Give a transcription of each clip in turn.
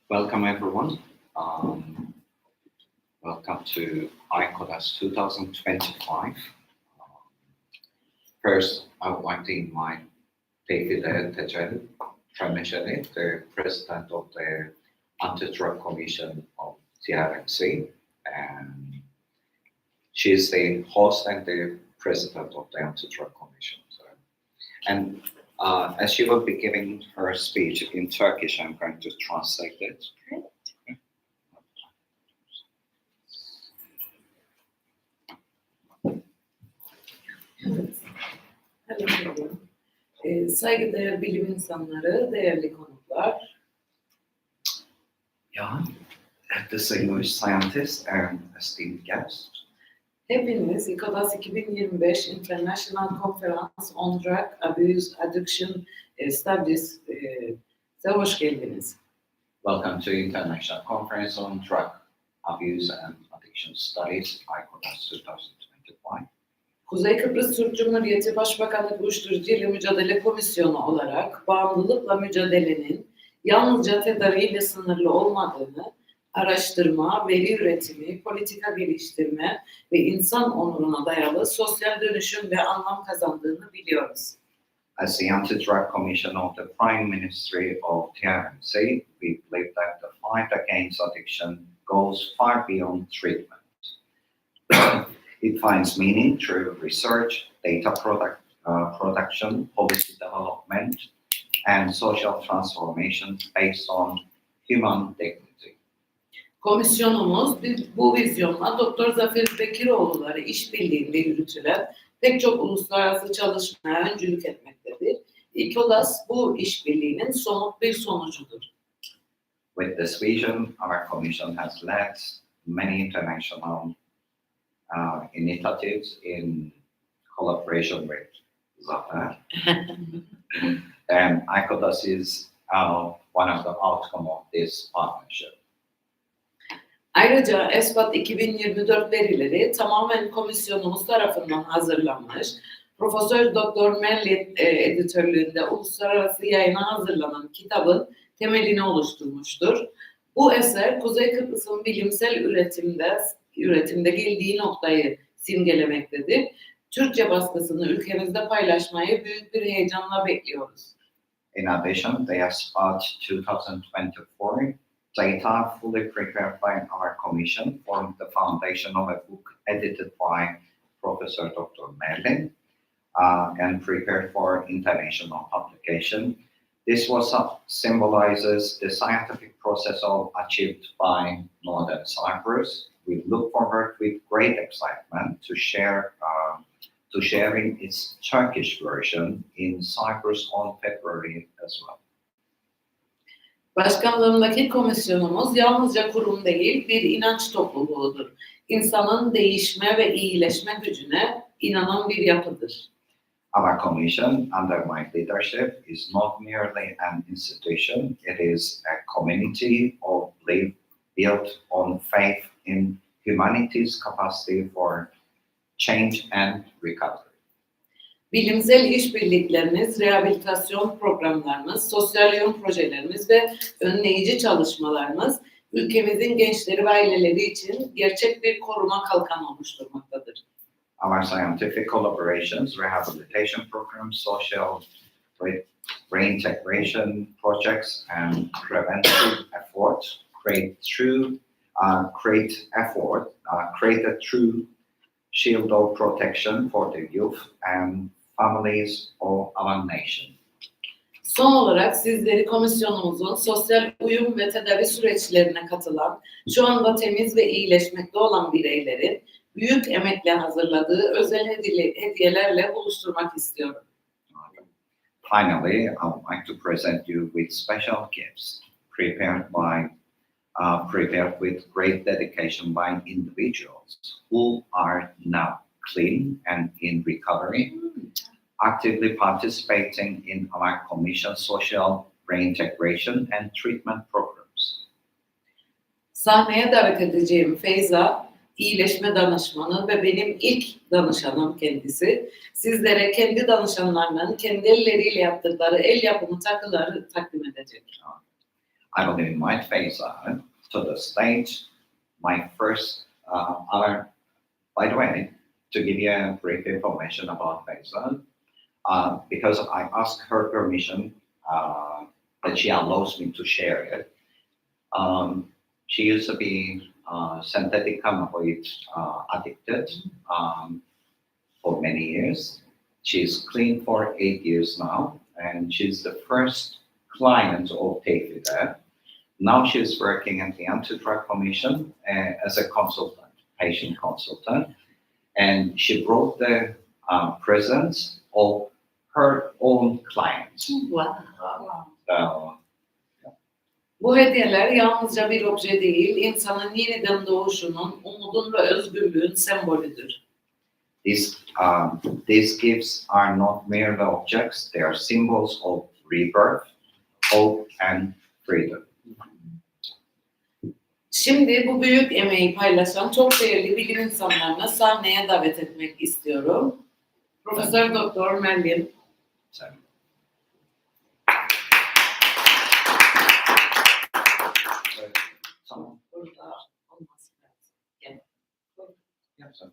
Welcome everyone. Welcome to ICODAAS 2025. First, I would like to invite Behavioural, the President of the Anti-Drug Commission of TRMC, and she is the host and the President of the Anti-Drug Commission. And as she will be giving her speech in Turkish, I'm going to translate it. Saygıdeğer bilim insanları, değerli konuklar. Yeah, distinguished scientists and esteemed guests. Hepiniz ICODAAS 2025 International Conference on Drug Abuse Addiction Studies'e hoş geldiniz. Welcome to International Conference on Drug Abuse and Addiction Studies, ICODAAS 2025. Kuzey Kıbrıs Türk Cumhuriyeti Başbakanlık Uyuşturucu ile Mücadele Komisyonu olarak bağımlılıkla mücadelenin yalnızca tedaviyle sınırlı olmadığını, araştırma, veri üretimi, politika geliştirme ve insan onuruna dayalı sosyal dönüşüm ve anlam kazandığını biliyoruz. As the Anti-Drug Commission of the Prime Ministry of TRMC, we believe that the fight against addiction goes far beyond treatment. It finds meaning through research, data production, policy development, and social transformation based on human dignity. Komisyonumuz bu vizyonla Dr. Zafer Bekiroğlu'ları işbirliğinde yürütülen pek çok uluslararası çalışmaya öncülük etmektedir. ICODAAS bu işbirliğinin somut bir sonucudur. With this vision, our commission has led many international initiatives in collaboration with Zafer. And ICODAAS is one of the outcome of this partnership. Ayrıca ESPAT 2024 verileri tamamen komisyonumuz tarafından hazırlanmış, Profesör Dr. Merlit editörlüğünde uluslararası yayına hazırlanan kitabın temelini oluşturmuştur. Bu eser Kuzey Kıbrıs'ın bilimsel üretimde geldiği noktayı simgelemektedir. Türkçe baskısını ülkemizde paylaşmayı büyük bir heyecanla bekliyoruz. In addition, the ESPAT 2024 data fully prepared by our commission formed the foundation of a book edited by Professor Dr. Merlin and prepared for international publication. This symbolizes the scientific process achieved by Northern Cyprus. We look forward with great excitement to sharing its Turkish version in Cyprus on February as well. Başkanlığımdaki komisyonumuz yalnızca kurum değil, bir inanç topluluğudur. İnsanın değişme ve iyileşme gücüne inanan bir yapıdır. Our commission, under my leadership, is not merely an institution, it is a community of belief built on faith in humanity's capacity for change and recovery. Bilimsel işbirliklerimiz, rehabilitasyon programlarımız, sosyal yön projelerimiz ve önleyici çalışmalarımız ülkemizin gençleri ve aileleri için gerçek bir koruma kalkanı oluşturmaktadır. Our scientific collaborations, rehabilitation programs, social reintegration projects, and preventive efforts create a true shield of protection for the youth and families of our nation. Son olarak sizleri komisyonumuzun sosyal uyum ve tedavi süreçlerine katılan, şu anda temiz ve iyileşmekte olan bireylerin büyük emekle hazırladığı özel hediyelerle buluşturmak istiyorum. Finally, I would like to present you with special gifts prepared with great dedication by individuals who are now clean and in recovery, actively participating in our Commission's social reintegration and treatment programs. Sahneye davet edeceğim Feyza, iyileşme danışmanı ve benim ilk danışanım kendisi. Sizlere kendi danışanlarının kendi elleriyle yaptıkları el yapımı takıları takdim edecek. I will invite Faisal to the stage. My first honor, by the way, to give you a brief information about Faisal, because I asked her permission that she allows me to share it. She used to be synthetic cannabinoid addicted for many years. She's clean for 8 years now, and she's the first client of Tevfide. Now she's working at the Anti-Drug Commission as a consultant, patient consultant, and she brought the presence of her own clients. Wow. So, Bu hediyeler yalnızca bir obje değil, insanın yeniden doğuşunun, umudun ve özgürlüğün sembolüdür. These gifts are not merely objects, they are symbols of rebirth, hope, and freedom. Şimdi bu büyük emeği paylaşan çok değerli bilim insanlarını sahneye davet etmek istiyorum. Profesör Doktor Merlin. So, someone? Burada olması lazım. Gel. Yeah, so.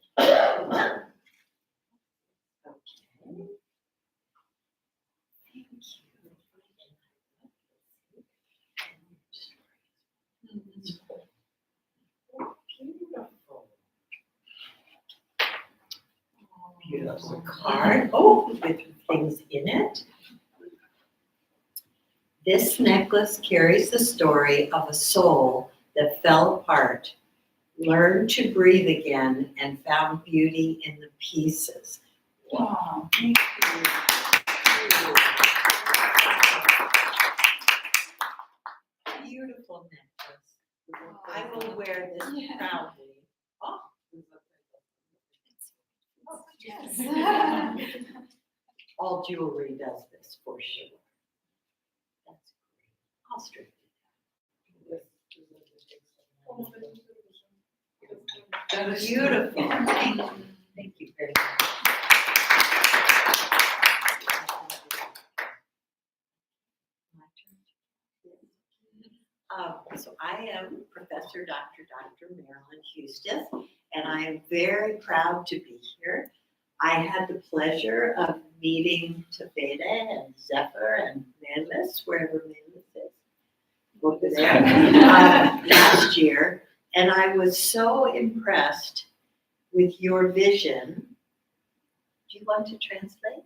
Beautiful card. Oh, with things in it. This necklace carries the story of a soul that fell apart, learned to breathe again, and found beauty in the pieces. Wow, thank you. Beautiful necklace. I will wear this proudly. Oh. Yes. All jewelry does this for sure. That's great. I'll straighten it. Beautiful. Thank you very much. So I am Professor Dr. Marilyn Eustace, and I am very proud to be here. I had the pleasure of meeting Tevfide and Zephyr and Manlis, wherever Manlis is, over there, last year. And I was so impressed with your vision. Do you want to translate?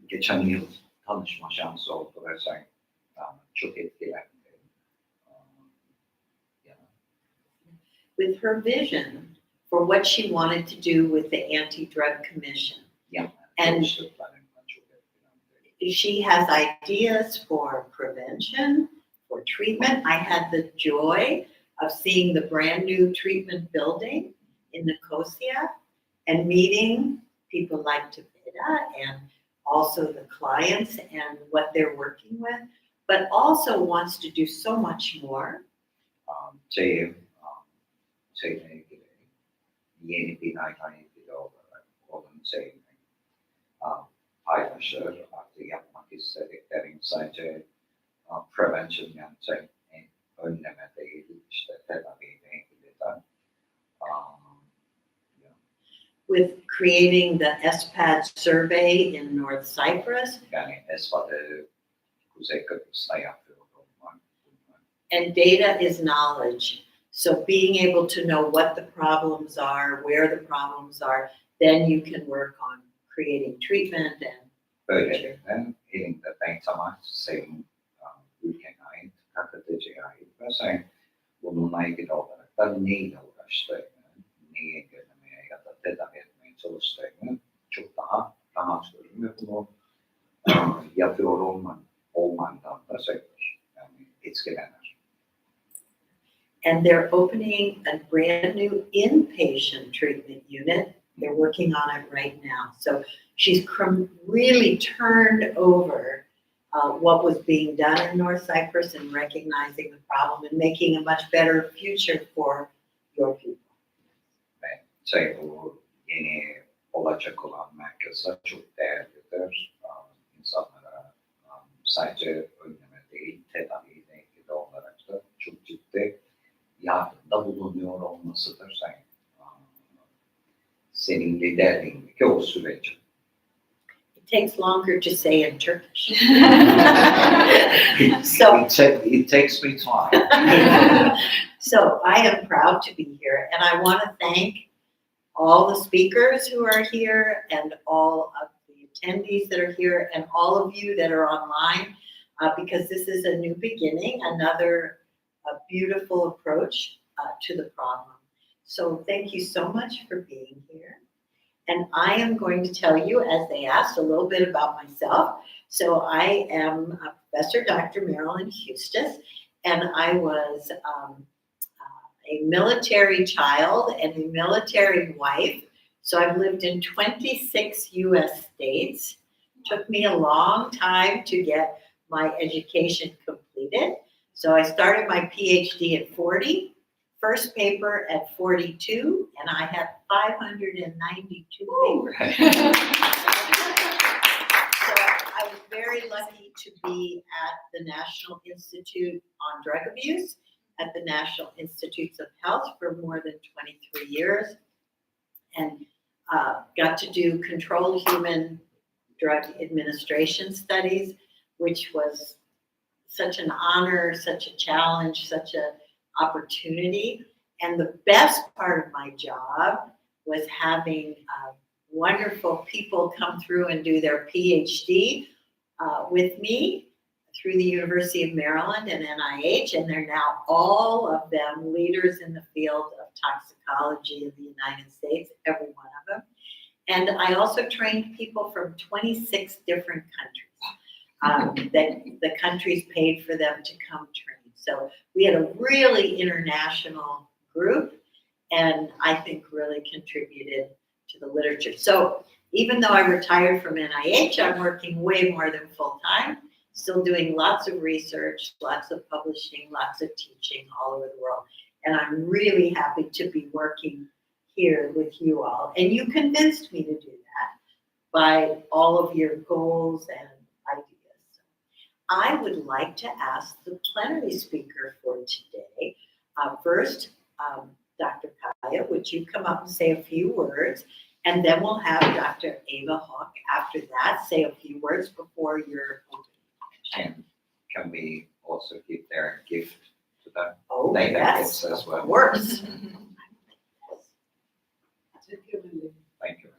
Geçen yıl tanışma şansı oldu ve sen çok etkilendi. With her vision for what she wanted to do with the Anti-Drug Commission. Yeah. And she has ideas for prevention, for treatment. I had the joy of seeing the brand new treatment building in Nicosia and meeting people like Tevfide and also the clients and what they're working with, but also wants to do so much more. Şeyle ilgili yeni binayla ilgili olarak onun şeyini paylaşır. Artık yapmak istediklerin sadece prevention yani önleme değil, işte tedaviyle ilgili de. With creating the SPAD survey in North Cyprus. Yani ESPA'da Kuzey Kıbrıs'ta yapıyorum. And data is knowledge. So being able to know what the problems are, where the problems are, then you can work on creating treatment and Böylelikle elinde data senin ülkene ait, KKTC'ye ait ve sen bununla ilgili olarak da neyle uğraştığını, neyi engellemeye ya da tedavi etmeye çalıştığını çok daha rahat görün ve bunu yapıyor olmandan da sevinir. Yani etkilenir. And they're opening a brand new inpatient treatment unit. They're working on it right now. So she's really turned over what was being done in North Cyprus and recognizing the problem and making a much better future for your people. Bu yeni olacak olan merkezler çok değerlidir. İnsanlara sadece önlem tedaviyle ilgili olarak da çok ciddi yardımda bulunuyor olmasıdır senin liderliğindeki o süreci. It takes longer to say in Turkish. It takes me time. So I am proud to be here, and I want to thank all the speakers who are here and all of the attendees that are here and all of you that are online, because this is a new beginning, another beautiful approach to the problem. So thank you so much for being here. And I am going to tell you, as they asked, a little bit about myself. So I am Professor Dr. Marilyn Hustis, and I was a military child and a military wife. So I've lived in 26 US states. Took me a long time to get my education completed. So I started my PhD at 40, first paper at 42, and I had 592 papers. So I was very lucky to be at the National Institute on Drug Abuse, at the National Institutes of Health for more than 23 years, and got to do controlled human drug administration studies, which was such an honor, such a challenge, such an opportunity. And the best part of my job was having wonderful people come through and do their PhD with me through the University of Maryland and NIH, and they're now all of them leaders in the field of toxicology in the United States, every one of them. And I also trained people from 26 different countries that the countries paid for them to come train. So we had a really international group, and I think really contributed to the literature. So even though I retired from NIH, I'm working way more than full time, still doing lots of research, lots of publishing, lots of teaching all over the world. And I'm really happy to be working here with you all. And you convinced me to do that by all of your goals and ideas. I would like to ask the plenary speaker for today. First, Dr. Kaya, would you come up and say a few words? And then we'll have Dr. Ava Hawk after that say a few words before your opening. And can we also give their gift to them? Oh, They yes, as well. of course. Thank you.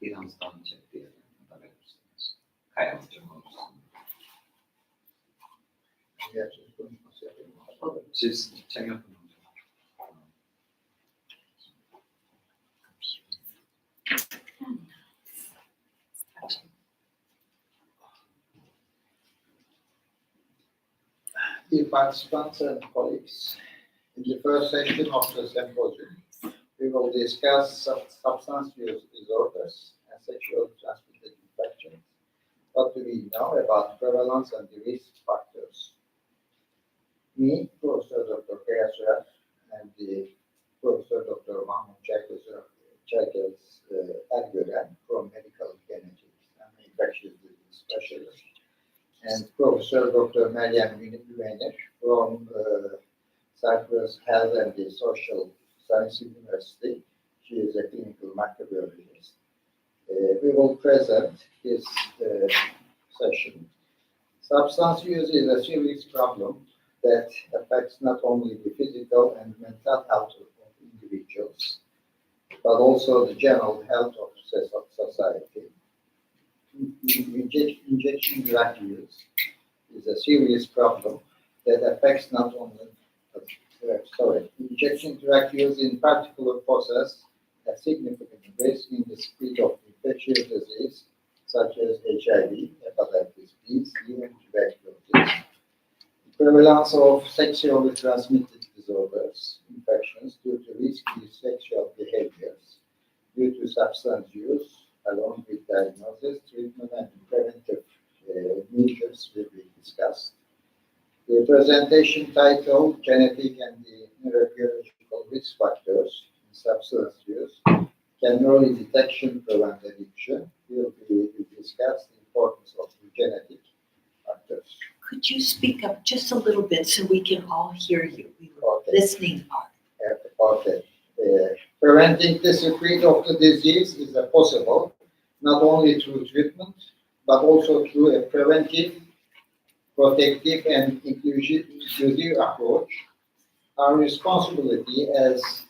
Birazdan çektiğim da verirsiniz. Kaya hocam olsun. Siz şey yapın hocam. Dear participants and colleagues, in the first session of the symposium, we will discuss substance use disorders and sexually transmitted infections. What do we know about prevalence and the risk factors? Me, Professor Dr. Süer, and the Professor Dr. Mahmut Çakels Ergören from Medical Genetics and Infectious Disease Specialist, and Professor Dr. Meryem Güvenir from Cyprus Health and the Social Science University. She is a clinical microbiologist. We will present this session. Substance use is a serious problem that affects not only the physical and mental health of individuals, but also the general health of society. Injection drug use is a serious problem that affects not only, injection drug use in particular poses a significant risk in the spread of infectious disease such as HIV, hepatitis B, C, and tuberculosis. The prevalence of sexually transmitted disorders, infections due to risky sexual behaviors due to substance use, along with diagnosis, treatment, and preventive measures will be discussed. The presentation title, Genetic and the Neurobiological Risk Factors in Substance Use, Can early detection prevent addiction? We discuss the importance of genetic factors. Could you speak up just a little bit so we can all hear you? We were Okay. listening hard. Okay. Preventing the spread of the disease is possible, not only through treatment, but also through a preventive, protective, and inclusive approach. Our responsibility as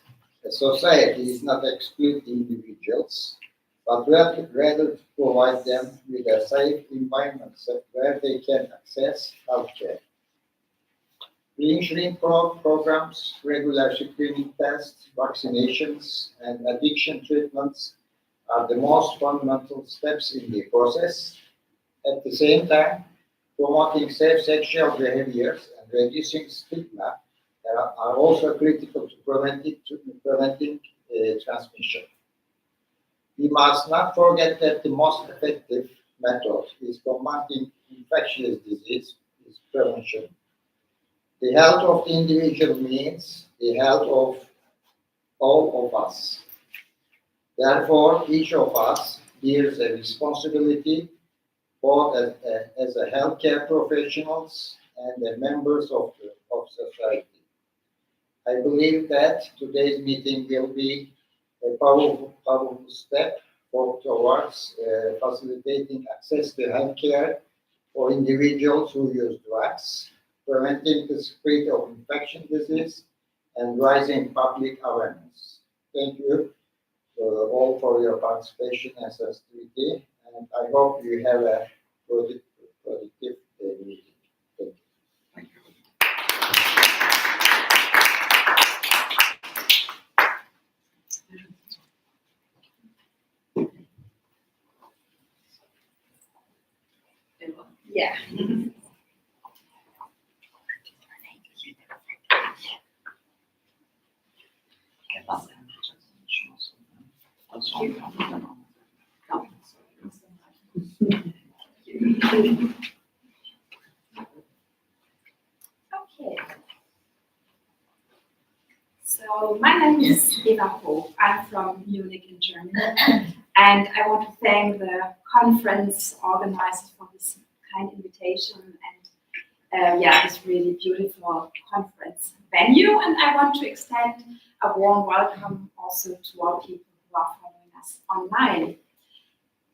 a society is not to exclude individuals, but rather to provide them with a safe environment where they can access healthcare. Pre-insulin programs, regular screening tests, vaccinations, and addiction treatments are the most fundamental steps in the process. At the same time, promoting safe sexual behaviors and reducing stigma are also critical to preventing transmission. We must not forget that the most effective method is combating infectious disease is prevention. The health of the individual means the health of all of us. Therefore, each of us bears a responsibility both as a healthcare professionals and as members of society. I believe that today's meeting will be a powerful step towards facilitating access to healthcare for individuals who use drugs, preventing the spread of infectious disease, and raising public awareness. Thank you all for your participation and sensitivity, and I hope you have a productive meeting. Thank you. Thank you. Yeah. Okay. So my name is Prof. I'm from Munich in Germany, and I want to thank the conference organizers for this kind invitation and this really beautiful conference venue. And I want to extend a warm welcome also to all people who are following us online.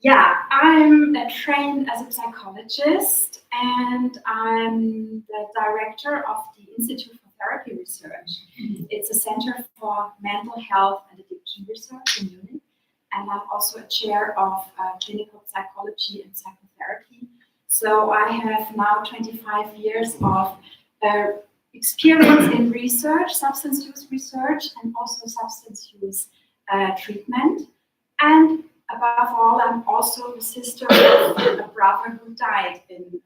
Yeah, I'm trained as a psychologist, and I'm the director of the Institute for Therapy Research. It's a center for mental health and addiction research in Munich, and I'm also a chair of clinical psychology and psychotherapy. So I have now 25 years of experience in research, substance use research, and also substance use treatment. And above all, I'm also the sister of a brother who died in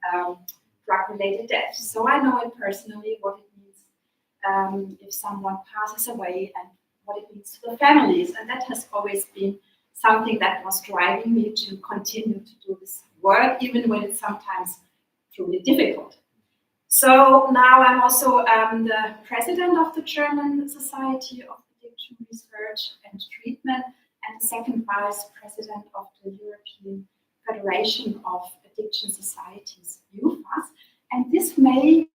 drug-related death. So I know it personally, what it means if someone passes away and what it means to the families. And that has always been something that was driving me to continue to do this work, even when it's sometimes truly difficult. So now I'm also the president of the German Society of Addiction Research and Treatment, and the second vice president of the European Federation of Addiction Societies, EUFAS. And this may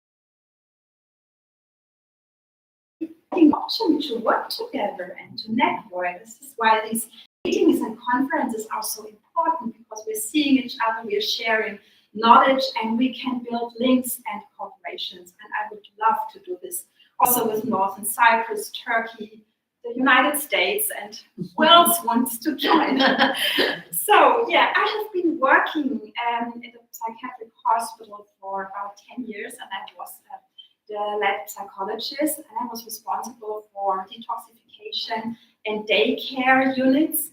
be an option to work together and to network. This is why these meetings and conferences are so important, because we're seeing each other, we are sharing knowledge, and we can build links and cooperations. And I would love to do this also with Northern Cyprus, Turkey, the United States, and who else wants to join? So yeah, I have been working in a psychiatric hospital for about 10 years, and I was the lab psychologist, and I was responsible for detoxification and daycare units.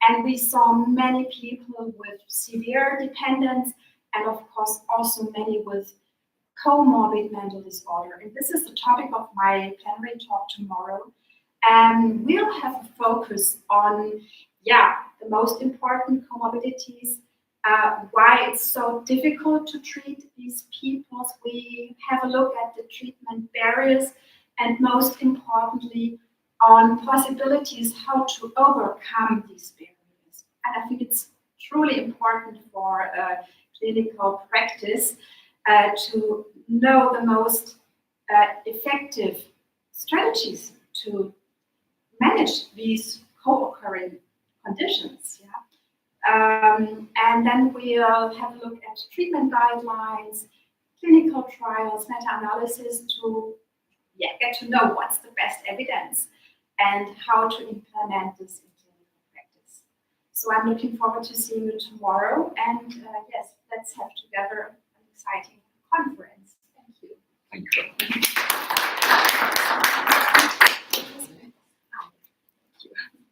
And we saw many people with severe dependence, and of course also many with comorbid mental disorder. And this is the topic of my plenary talk tomorrow. And we'll have a focus on, the most important comorbidities, why it's so difficult to treat these people. We have a look at the treatment barriers, and most importantly, on possibilities how to overcome these barriers. And I think it's truly important for clinical practice to know the most effective strategies to manage these co-occurring conditions. And then we'll have a look at treatment guidelines, clinical trials, meta-analysis to get to know what's the best evidence and how to implement this in clinical practice. So I'm looking forward to seeing you tomorrow, and yes, let's have together an exciting conference. Thank you. Thank you.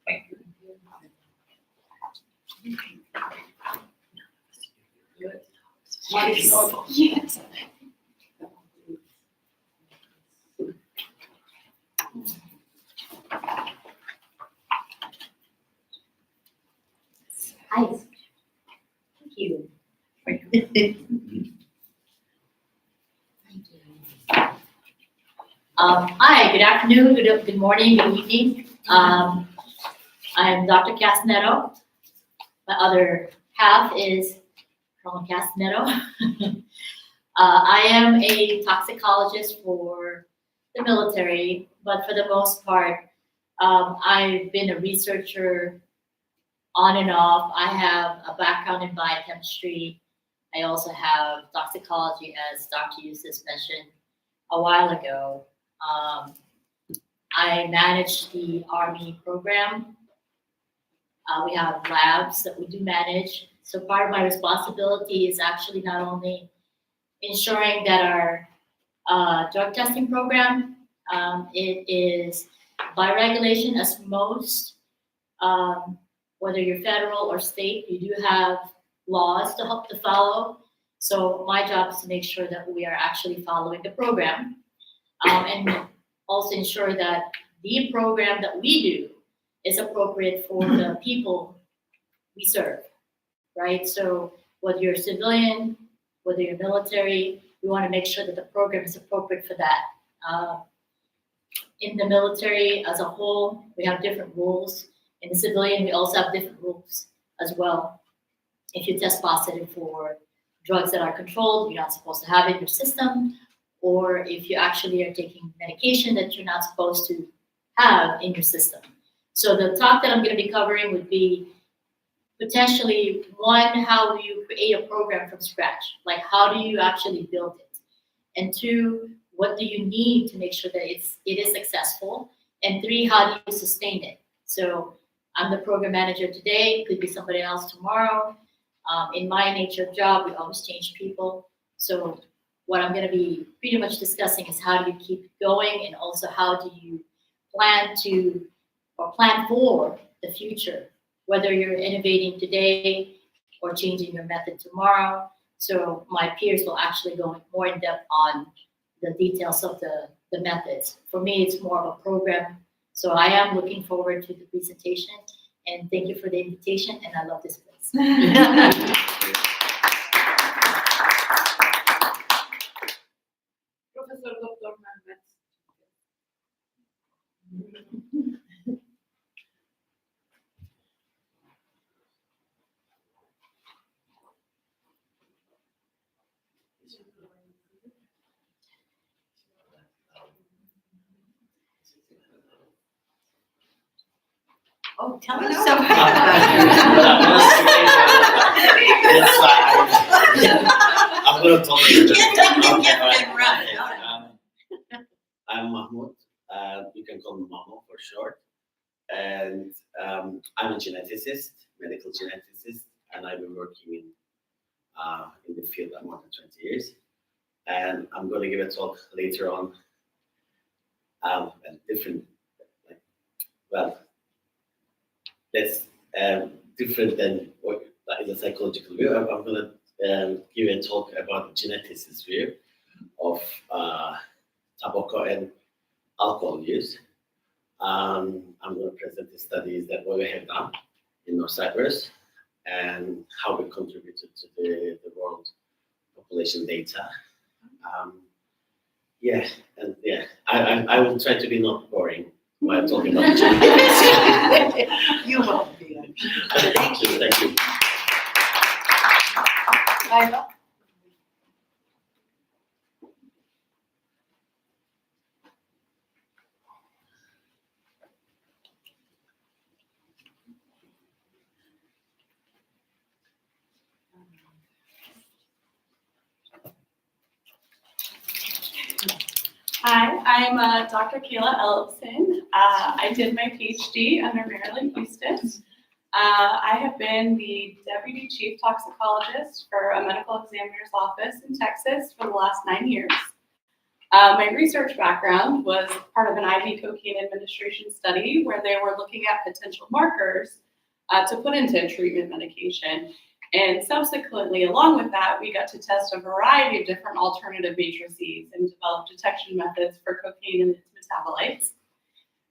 Thank you. Yes. Hi. Thank you. Thank you. Hi, good afternoon, good morning, good evening. I'm Dr. Castanetto. My other half is Colin Castanetto. I am a toxicologist for the military, but for the most part, I've been a researcher on and off. I have a background in biochemistry. I also have toxicology, as Dr. Eustace mentioned a while ago. I manage the Army program. We have labs that we do manage. So part of my responsibility is actually not only ensuring that our drug testing program, it is by regulation, as most, whether you're federal or state, you do have laws to help to follow. So my job is to make sure that we are actually following the program, and also ensure that the program that we do is appropriate for the people we serve, right? So whether you're civilian, whether you're military, we want to make sure that the program is appropriate for that. In the military as a whole, we have different rules. In the civilian, we also have different rules as well. If you test positive for drugs that are controlled, you're not supposed to have it in your system, or if you actually are taking medication that you're not supposed to have in your system. So the talk that I'm going to be covering would be potentially, one, how do you create a program from scratch? Like, how do you actually build it? And two, what do you need to make sure that it is successful? And three, how do you sustain it? So I'm the program manager today, could be somebody else tomorrow. In my nature of job, we always change people. So what I'm going to be pretty much discussing is how do you keep going, and also how do you plan to or plan for the future, whether you're innovating today or changing your method tomorrow. So my peers will actually go more in depth on the details of the methods. For me, it's more of a program. So I am looking forward to the presentation, and thank you for the invitation, and I love this place. Professor Dr. Mehmet. Oh, tell us something I'm going to talk You can't take your gift and run. I'm Mahmoud. You can call me Mahmoud for short. And I'm a geneticist, medical geneticist, and I've been working in the field for more than 20 years. And I'm going to give a talk later on, different, that's different than what is a psychological view. I'm going to give a talk about the geneticist view of tobacco and alcohol use. I'm going to present the studies that we have done in North Cyprus and how we contributed to the world population data. I will try to be not boring while talking about the genetics. You won't be. I'm sure. Thank you. Thank you. Ayva? Hi, I'm Dr. Kayla Ellison. I did my PhD under Marilyn Eustace. I have been the Deputy Chief Toxicologist for a medical examiner's office in Texas for the last 9 years. My research background was part of an IV cocaine administration study where they were looking at potential markers to put into treatment medication. And subsequently, along with that, we got to test a variety of different alternative matrices and develop detection methods for cocaine and its metabolites.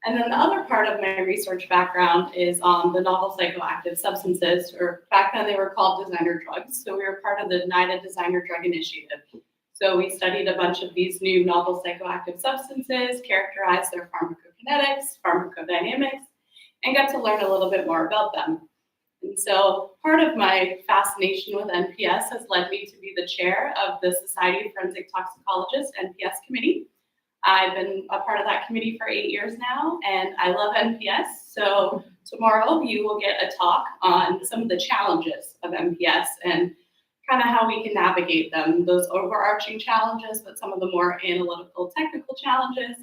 And then the other part of my research background is on the novel psychoactive substances, or back then they were called designer drugs. So we were part of the NIDA Designer Drug Initiative. So we studied a bunch of these new novel psychoactive substances, characterized their pharmacokinetics, pharmacodynamics, and got to learn a little bit more about them. And so part of my fascination with NPS has led me to be the chair of the Society of Forensic Toxicologists NPS committee. I've been a part of that committee for 8 years now, and I love NPS. So tomorrow you will get a talk on some of the challenges of NPS and kind of how we can navigate them, those overarching challenges, but some of the more analytical, technical challenges.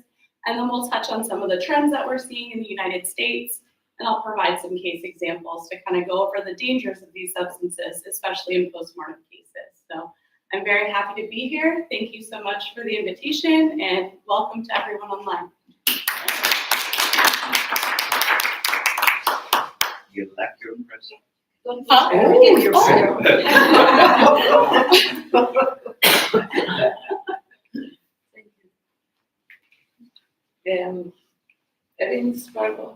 And then we'll touch on some of the trends that we're seeing in the United States. And I'll provide some case examples to kind of go over the dangers of these substances, especially in postmortem cases. So I'm very happy to be here. Thank you so much for the invitation, and welcome to everyone online. You like your present? Huh? Oh, you're Erin Spargo.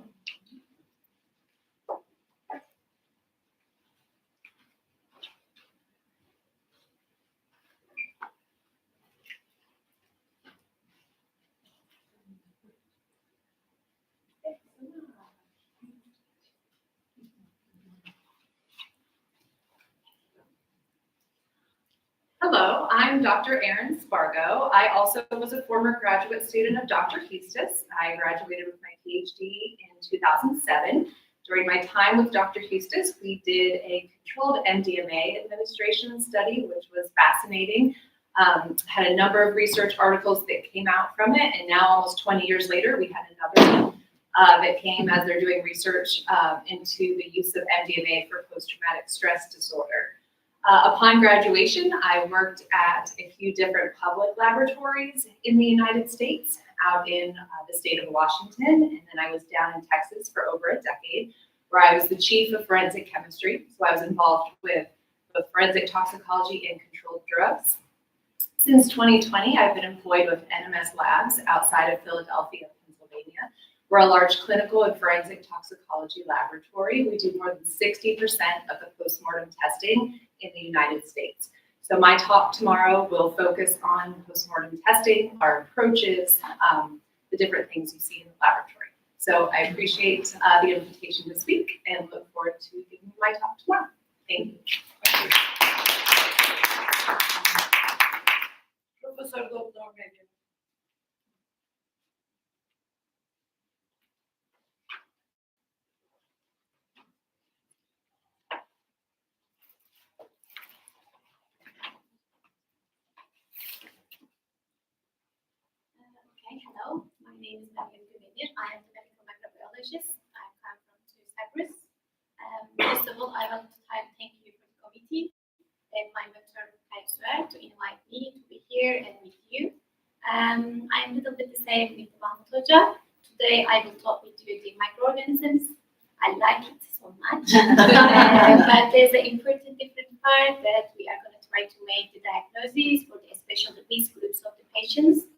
Hello, I'm Dr. Erin Spargo. I also was a former graduate student of Dr. Eustace. I graduated with my PhD in 2007. During my time with Dr. Eustace, we did a controlled MDMA administration study, which was fascinating. Had a number of research articles that came out from it, and now almost 20 years later, we had another one that came as they're doing research into the use of MDMA for post-traumatic stress disorder. Upon graduation, I worked at a few different public laboratories in the United States, out in the state of Washington, and then I was down in Texas for over a decade, where I was the chief of forensic chemistry. So I was involved with both forensic toxicology and controlled drugs. Since 2020, I've been employed with NMS Labs outside of Philadelphia, Pennsylvania. We're a large clinical and forensic toxicology laboratory. We do more than 60% of the postmortem testing in the United States. So my talk tomorrow will focus on postmortem testing, our approaches, the different things you see in the laboratory. So I appreciate the invitation to speak and look forward to giving my talk tomorrow. Thank you. Professor Dr. Meryem. Okay, hello. My name is Meryem. I am the medical microbiologist. I come from Cyprus. First of all, I want to thank you for the committee and my mentor, Suer, to invite me to be here and meet you. I'm a little bit the same with Mahmut Hoca. Today, I will talk with you the microorganisms. I like it so much. But there's an important different part that we are going to try to make the diagnosis for especially these groups of the patients.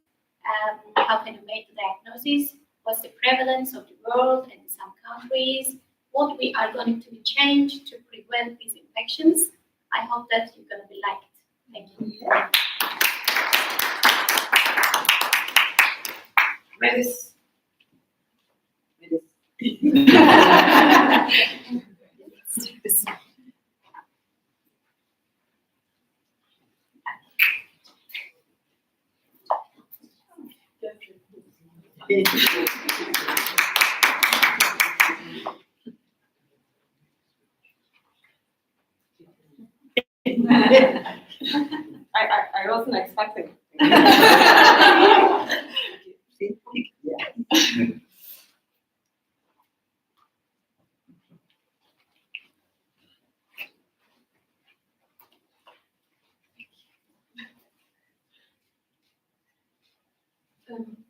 How can you make the diagnosis? What's the prevalence of the world and in some countries? What we are going to change to prevent these infections? I hope that you're going to be like it. Thank you. Melis. I wasn't expecting.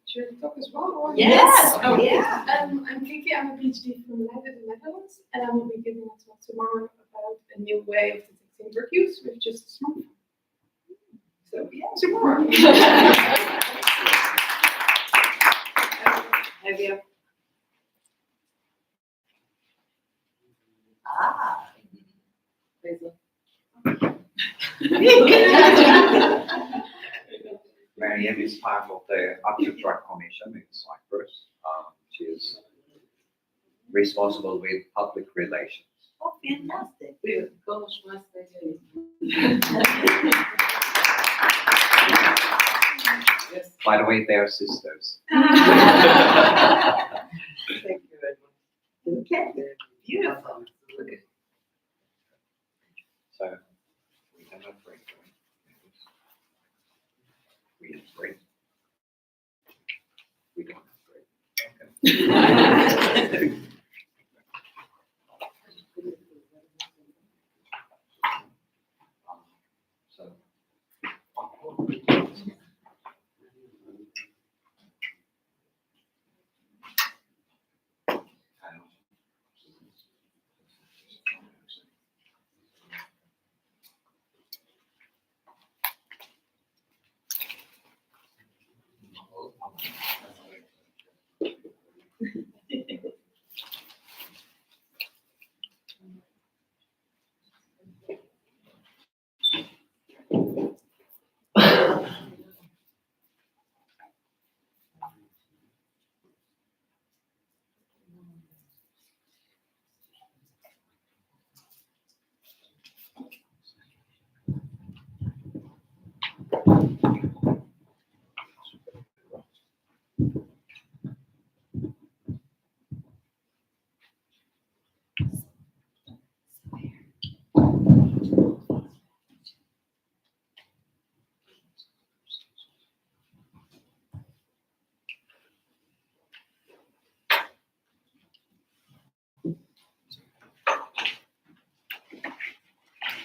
Should I talk as well? Or? Yes. Oh, Yeah. I'm Kiki. I'm a PhD from Leiden, the Netherlands, and I will be giving a talk tomorrow about a new way of detecting drug use with just a smartphone. So yeah, tomorrow. Have you? Ah. Marianne is part of the Active Drug Commission in Cyprus. She is responsible with public relations. Oh, fantastic. By the way, they are sisters. Thank you very much. Okay, beautiful. So we have a break. We have break. We don't have break. Okay. So.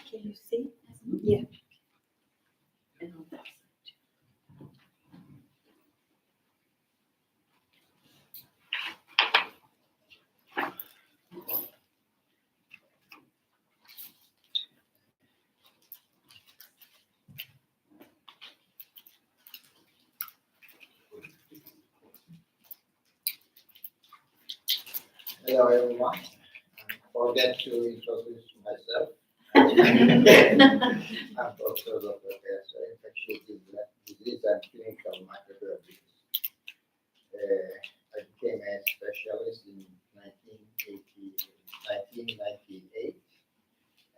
Can you see? Yeah. And on that side. Hello, everyone. Forget to introduce myself. I'm Professor Dr. Infectious Disease and Clinical Microbiologist. I became a specialist in 1998,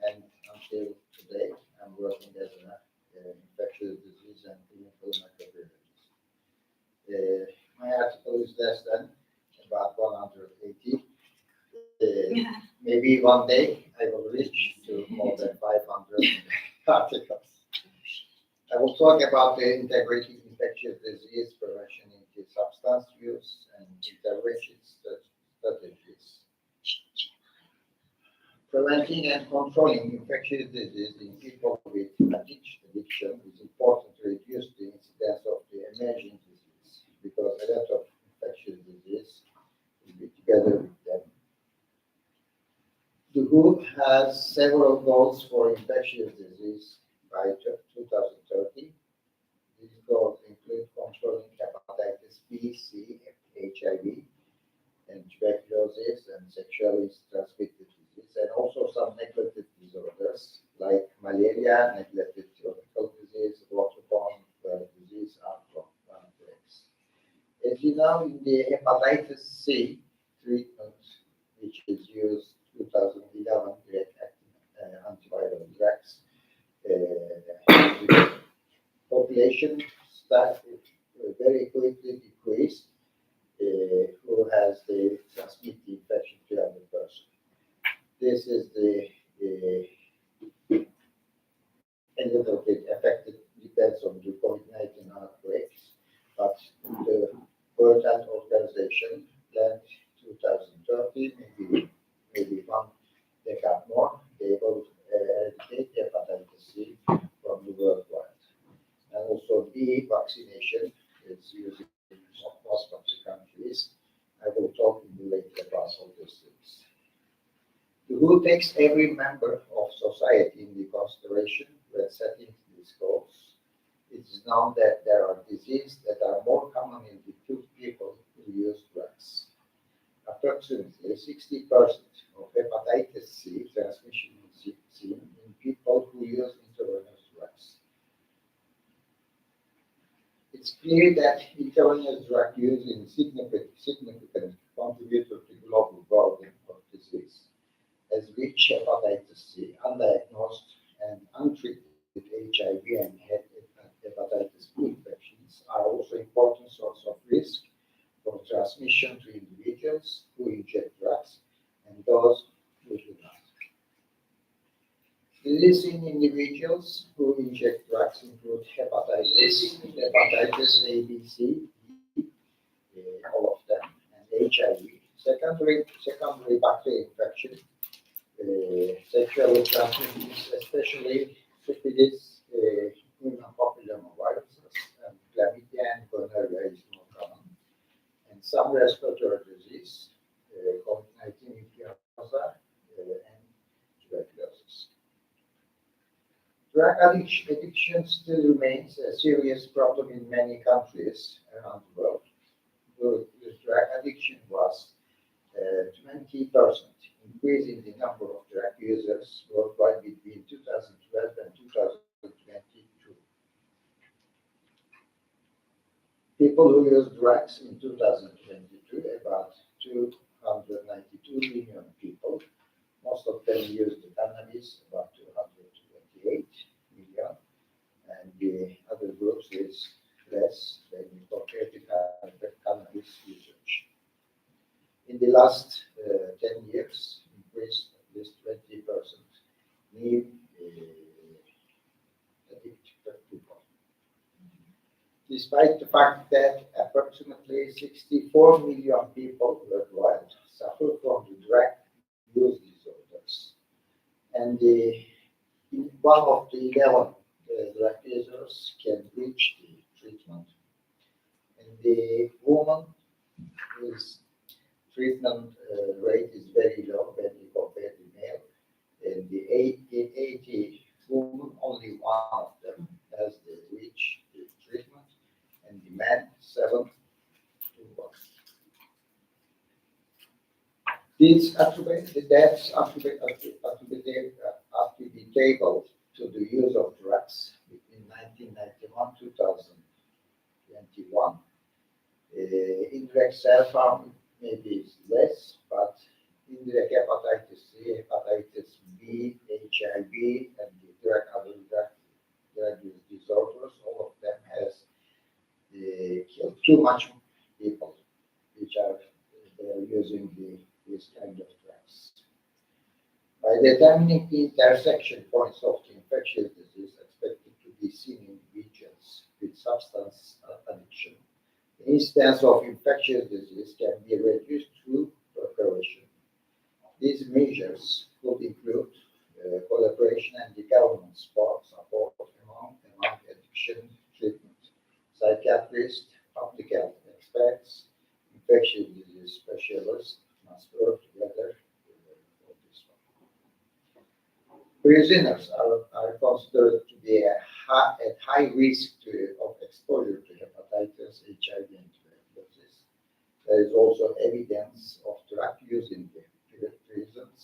and until today, I'm working as an infectious disease and clinical microbiologist. My article is less than about 180. Maybe one day I will reach to more than 500 articles. I will talk about the integrative infectious disease prevention into substance use and intervention strategies. Preventing and controlling infectious disease in people with addiction is important to reduce the incidence of the emerging disease because a lot of infectious disease will be together with them. The group has several goals for infectious disease by 2030. These goals include controlling hepatitis B, C, HIV, and tuberculosis and sexually transmitted disease, and also some neglected disorders like malaria, neglected tropical disease, waterborne disease, and complex. As you know, in the hepatitis C, treatment which is used 2011 direct-acting antiviral drugs. The population started very quickly decreased who has the transmitted infection to other person. This is the a little bit affected, depends on the COVID-19 outbreaks, but the World Health Organization planned 2030, maybe one decade more, they will eradicate hepatitis C from the worldwide. And also B vaccination is used in most of the countries. I will talk in the later about all these things. The WHO takes every member of society into consideration when setting these goals. It is known that there are diseases that are more common in the people who use drugs. Approximately 60% of hepatitis C transmission is seen in people who use intravenous drugs. It's clear that intravenous drug use is a significant contributor to global burden of disease, as which hepatitis C, undiagnosed and untreated HIV and hepatitis B infections are also important source of risk for transmission to individuals who inject drugs and those who do not. Diseases in individuals who inject drugs include hepatitis A, B, C, D, all of them, and HIV, secondary bacterial infection, sexually transmitted, especially syphilis, human papillomaviruses, and chlamydia and gonorrhea is more common, and some respiratory disease, COVID-19 influenza, and tuberculosis. Drug addiction still remains a serious problem in many countries around the world. The drug addiction was 20% increase in the number of drug users worldwide between 2012 and 2022. People who use drugs in 2022, about 292 million people. Most of them use the cannabis, about 228 million, and the other groups is less when you compare the cannabis usage. In the last 10 years, increased at least 20% new addicted people. Despite the fact that approximately 64 million people worldwide suffer from the drug use disorders, and one of the 11 drug users can reach the treatment, and the woman is treatment rate is very low when you compare the male. And the 80 women, only one of them has reached the treatment, and the man 7 to 1. These deaths attributable to the use of drugs between 1991 to 2021. Indirect self-harm maybe is less, but indirect hepatitis C, hepatitis B, HIV, and the other drug use disorders, all of them has killed too much people, which are using this kind of drugs. By determining the intersection points of the infectious disease expected to be seen in individuals with substance addiction, the incidence of infectious disease can be reduced through preparation. These measures could include collaboration and the government support among addiction treatment, psychiatrists, public health experts, infectious disease specialists must work together for this one. Prisoners are considered to be at high risk of exposure to hepatitis, HIV, and tuberculosis. There is also evidence of drug use in the prisons.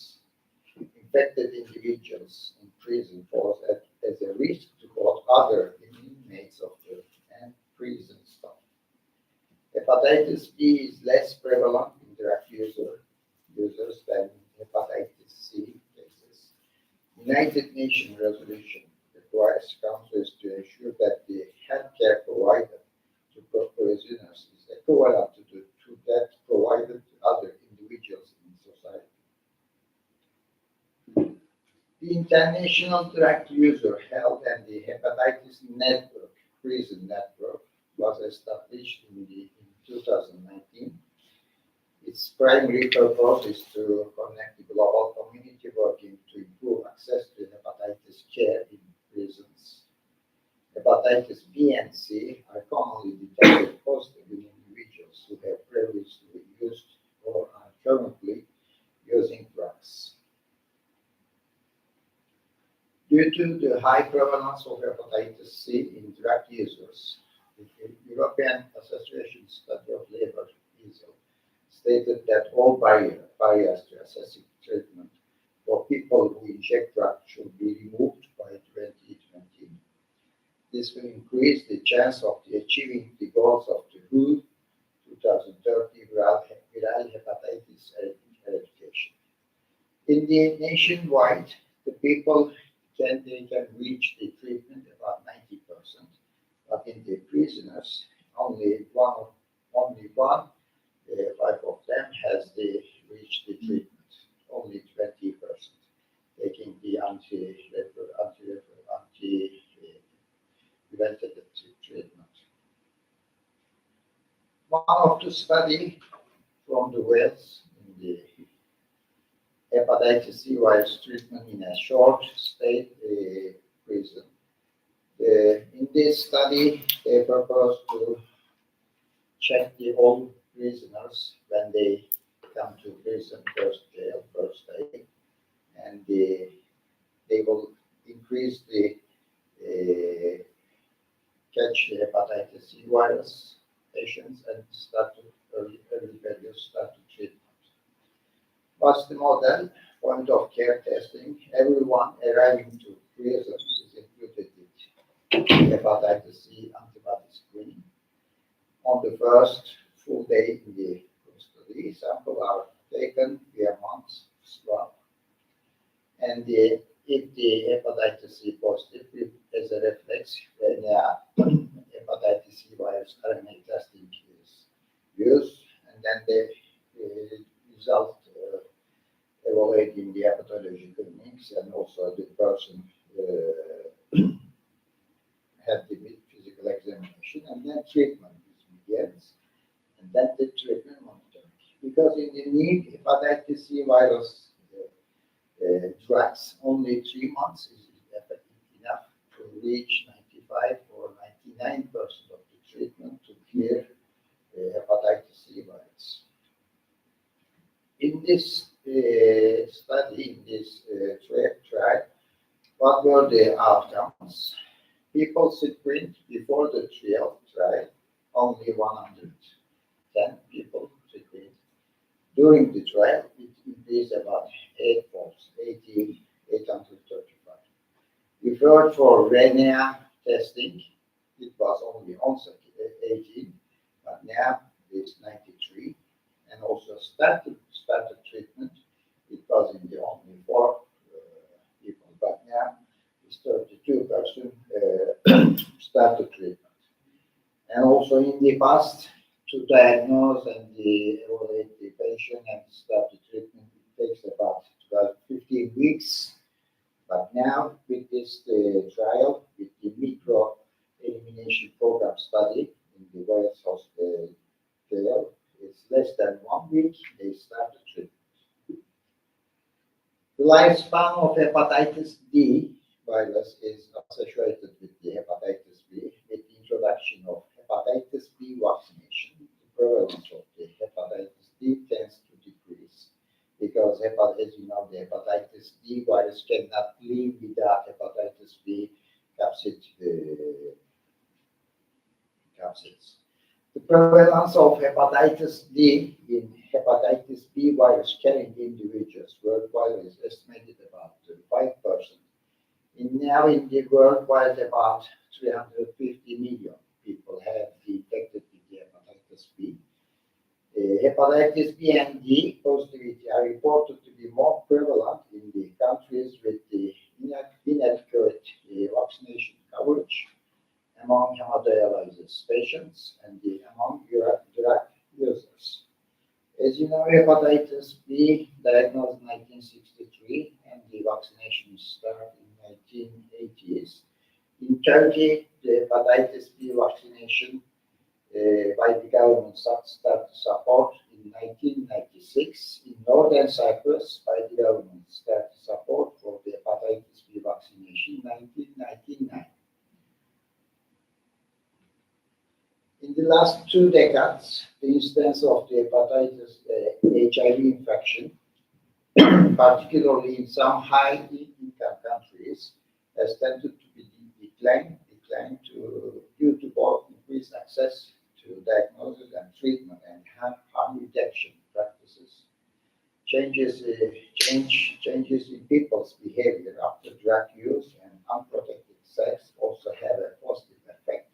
Infected individuals in prison pose as a risk to both other inmates of the and prison staff. Hepatitis B is less prevalent in drug users United Nations resolution requires countries to ensure that the healthcare provided to prisoners is equivalent to that provided to other individuals in society. The International Drug User Health and the Hepatitis Network, Prison Network, was established in 2019. Its primary purpose is to connect the global community working to improve access to hepatitis care in prisons. Hepatitis B and C are commonly detected positive in individuals who have previously used or are currently using drugs. Due to the high prevalence of hepatitis C in drug users, the European Association Study of Labor stated that all barriers to accessing treatment for people who inject drugs should be removed by 2020. This will increase the chance of achieving the goals of the WHO 2030 viral hepatitis eradication. In the nationwide, the people can reach the treatment about 90%, but in the prisoners, only one, five of them has reached the treatment, only 20%, taking the anti-preventative treatment. One of the study from the Wales in the hepatitis C virus treatment in a short stay prison. In this study, they proposed to check the old prisoners when they come to prison, first jail, first day, and they will increase the catch the hepatitis C virus patients and start to early values, start to treatment. What's the model? Point of care testing. Everyone arriving to prison is included in hepatitis C antibody screening. On the first full day in the custody, samples are taken via months swab. And if the hepatitis C positive, as a reflex, when hepatitis C virus RNA testing is used, and then the result evaluating the hepatological needs, and also the person had the physical examination, and then treatment begins, and then the treatment monitoring. Because in the need hepatitis C virus drugs, only 3 months is enough to reach 95 or 99% of the treatment to clear hepatitis C virus. In this study, in this trial, what were the outcomes? People screened before the trial, only 110 people screened. During the trial, it increased about 8 folds, 835. Referred for RNA testing, it was only 18, but now it's 93. And also started treatment, it was in the only 4 people, but now it's 32% started treatment. And also in the past, to diagnose and evaluate the patient and start the treatment, it takes about 15 weeks. But now with this trial, with the micro elimination program study in the Wales Hospital, it's less than 1 week, they start the treatment. The lifespan of hepatitis D virus is associated with the hepatitis B. With the introduction of hepatitis B vaccination, the prevalence of the hepatitis D tends to decrease, because as you know, the hepatitis D virus cannot live without hepatitis B capsids. The prevalence of hepatitis D in hepatitis B virus carrying individuals worldwide is estimated about 5%. Now in the worldwide, about 350 million people have been infected with the hepatitis B. Hepatitis B and D positivity are reported to be more prevalent in the countries with the inadequate vaccination coverage, among hemodialysis patients, and among drug users. As you know, hepatitis B diagnosed in 1963 and the vaccination started in 1980s. In Turkey, the hepatitis B vaccination by the government started support in 1996. In northern Cyprus, by the government started support for the hepatitis B vaccination in 1999. In the last 2 decades, the incidence of the hepatitis HIV infection, particularly in some high-income countries, has tended to be declined due to both increased access to diagnosis and treatment and harm reduction practices. Changes in people's behavior after drug use and unprotected sex also have a positive effect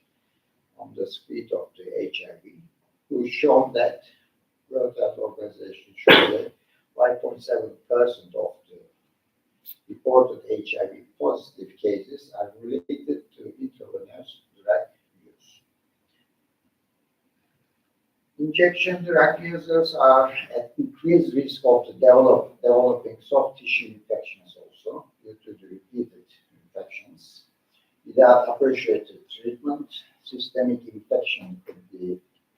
on the spread of the HIV, who shown that World Health Organization showed that 5.7% of the reported HIV positive cases are related to intravenous drug use. Injection drug users are at increased risk of developing soft tissue infections also due to the repeated infections. Without appropriate treatment, systemic infection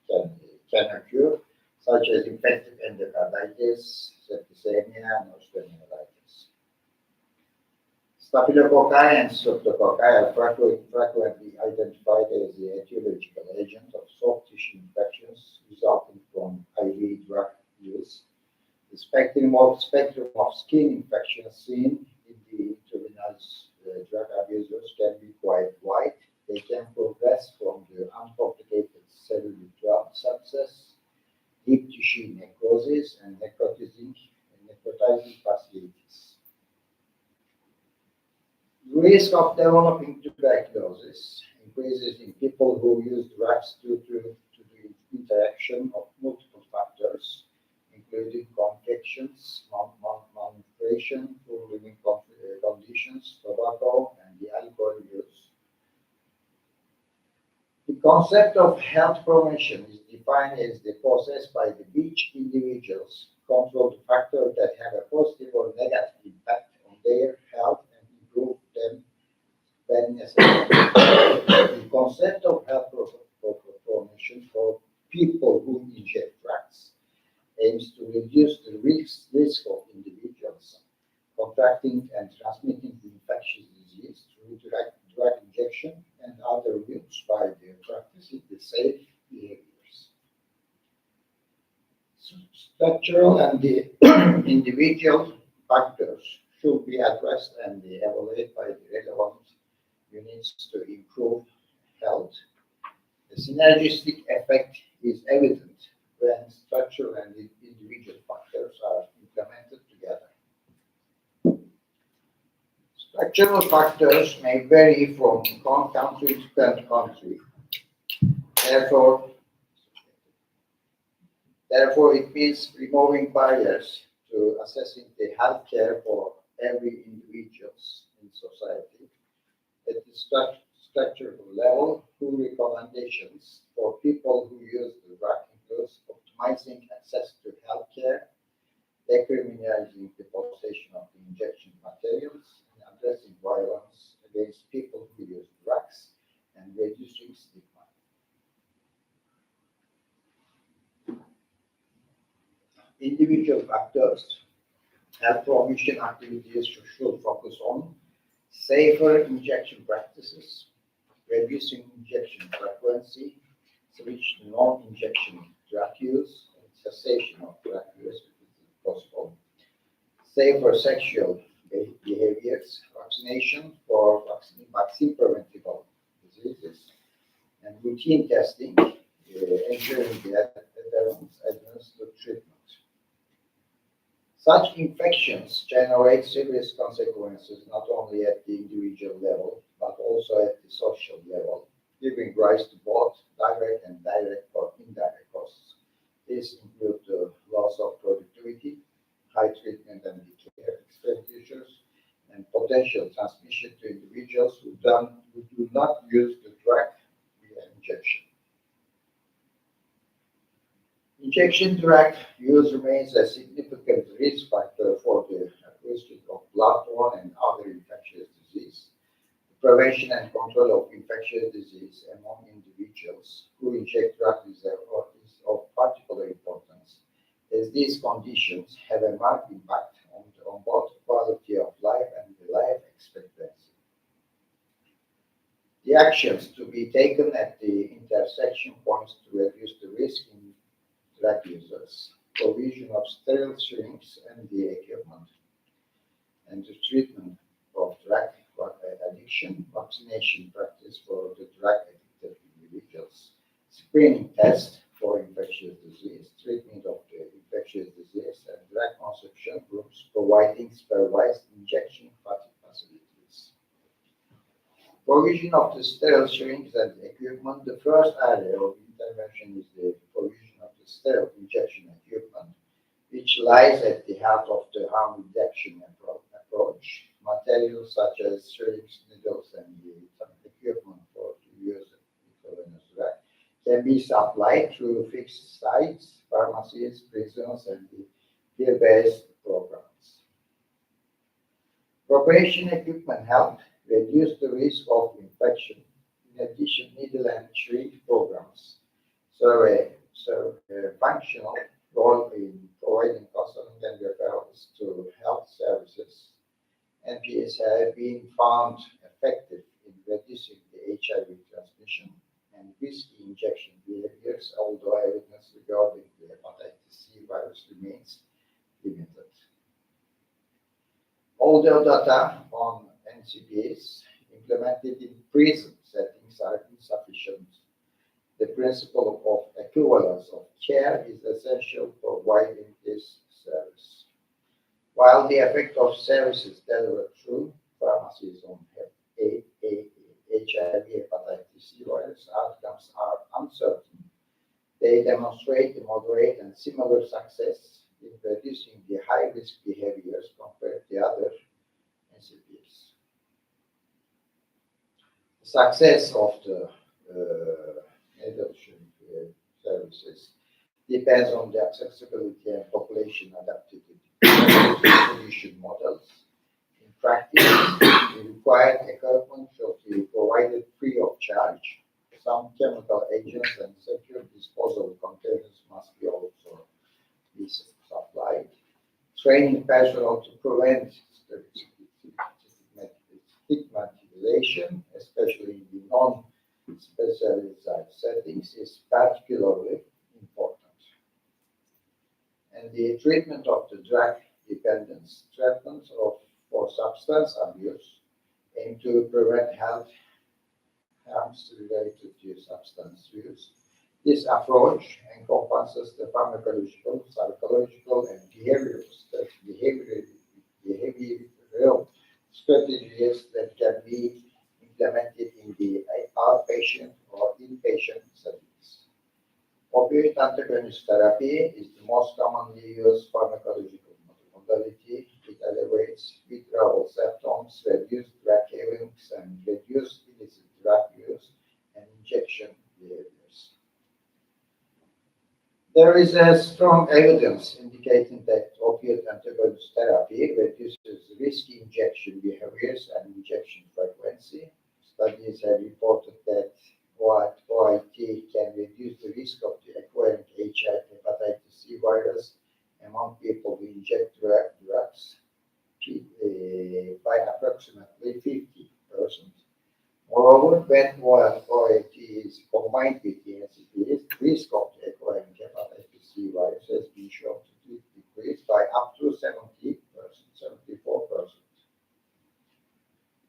can occur, such as infective endocarditis, septicemia, and osteomyelitis. Staphylococci and streptococci are frequently identified as the etiological agent of soft tissue infections resulting from IV drug use. The spectrum of skin infections seen in the intravenous drug abusers can be quite wide. They can progress from the uncomplicated cellular sepsis, deep tissue necrosis, and necrotizing fasciitis. The risk of developing tuberculosis increases in people who use drugs due to the interaction of multiple factors, including infections, malnutrition, poor living conditions, tobacco, and the alcohol use. The concept of health promotion is defined as the process by which individuals control the factors that have a positive or negative impact on their health and improve them when necessary. The concept of health promotion for people who inject drugs aims to reduce the risk of individuals contracting and transmitting the infectious disease through drug injection and other routes by practicing the safe behaviors. Structural and the individual factors should be addressed and evaluated by the relevant units to improve health. The synergistic effect is evident when structural and individual factors are implemented together. Structural factors may vary from country to country. Therefore, it means removing barriers to assessing the health care for every individual in society. At the structural level, two recommendations for people who use the drug includes optimizing access to health care, decriminalizing the possession of the injection materials, and addressing violence against people who use drugs, and reducing stigma. Individual factors, health promotion activities should focus on safer injection practices, reducing injection frequency, switch to non-injection drug use, and cessation of drug use if possible, safer sexual behaviors, vaccination for vaccine preventable diseases, and routine testing, ensuring the administered treatment. Such infections generate serious consequences not only at the individual level, but also at the social level, giving rise to both direct and indirect costs, These include the loss of productivity, high treatment and care expenditures, and potential transmission to individuals who do not use the drug via injection. Injection drug use remains a significant risk factor for the acquisition of bloodborne and other infectious disease. The prevention and control of infectious disease among individuals who inject drugs is of particular importance, as these conditions have a marked impact on both quality of life and the life expectancy. The actions to be taken at the intersection points to reduce the risk in drug users, provision of sterile syringes and the equipment, and the treatment of drug addiction, vaccination practice for the drug-addicted individuals, screening tests for infectious disease, treatment of the infectious disease, and drug consumption groups providing supervised injection facilities. Provision of the sterile syringes and equipment. The first area of intervention is the provision of the sterile injection equipment, which lies at the heart of the harm reduction approach. Materials such as syringes, needles, and some equipment for the use of intravenous drug can be supplied through fixed sites, pharmacies, prisons, and the peer-based programs. Preparation equipment help reduce the risk of infection. In addition, needle and syringe programs serve a functional role in providing counseling and referrals to health services. NPS have been found effective in reducing the HIV transmission and risky injection behaviors, although evidence regarding the hepatitis C virus remains limited. Although data on NCBs implemented in prison settings are insufficient, the principle of equivalence of care is essential for providing this service. While the effect of services delivered through pharmacies on HIV hepatitis C virus outcomes are uncertain, they demonstrate a moderate and similar success in reducing the high-risk behaviors compared to other NCBs. The success of the adoption services depends on the accessibility and population adapted distribution models. In practice, the required equipment should be provided free of charge. Some chemical agents and secure disposal containers must be also be supplied. Training personnel to prevent stigmatization, especially in the non-specialized settings, is particularly important. And the treatment of the drug dependence, treatment for substance abuse, aim to prevent health harms related to substance use. This approach encompasses the pharmacological, psychological, and behavioral strategies that can be implemented in the outpatient or inpatient settings. Opioid antagonist therapy is the most commonly used pharmacological modality. It alleviates withdrawal symptoms, reduces drug cravings, and reduces illicit drug use and injection behaviors. There is a strong evidence indicating that opioid antagonist therapy reduces risky injection behaviors and injection frequency. Studies have reported that OIT can reduce the risk of acquiring HIV hepatitis C virus among people who inject drugs by approximately 50%. Moreover, when OIT is combined with the NCBs, the risk of acquiring hepatitis C virus has been shown to decrease by up to 70%, 74%.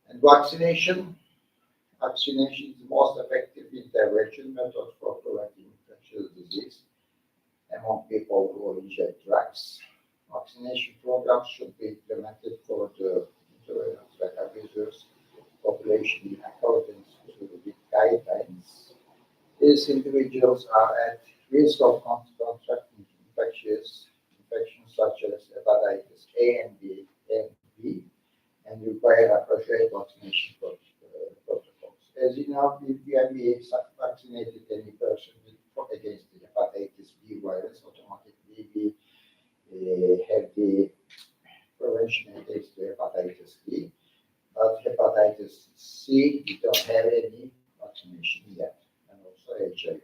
And vaccination is the most effective intervention method for preventing infectious disease among people who inject drugs. Vaccination programs should be implemented for the drug abusers population in accordance with guidelines. These individuals are at risk of contracting co-infectious infections such as hepatitis A and B, and require appropriate vaccination protocols. As you know, if we vaccinated any person against the hepatitis B virus, automatically we have the prevention against the hepatitis B. But hepatitis C, we don't have any vaccination yet, and also HIV.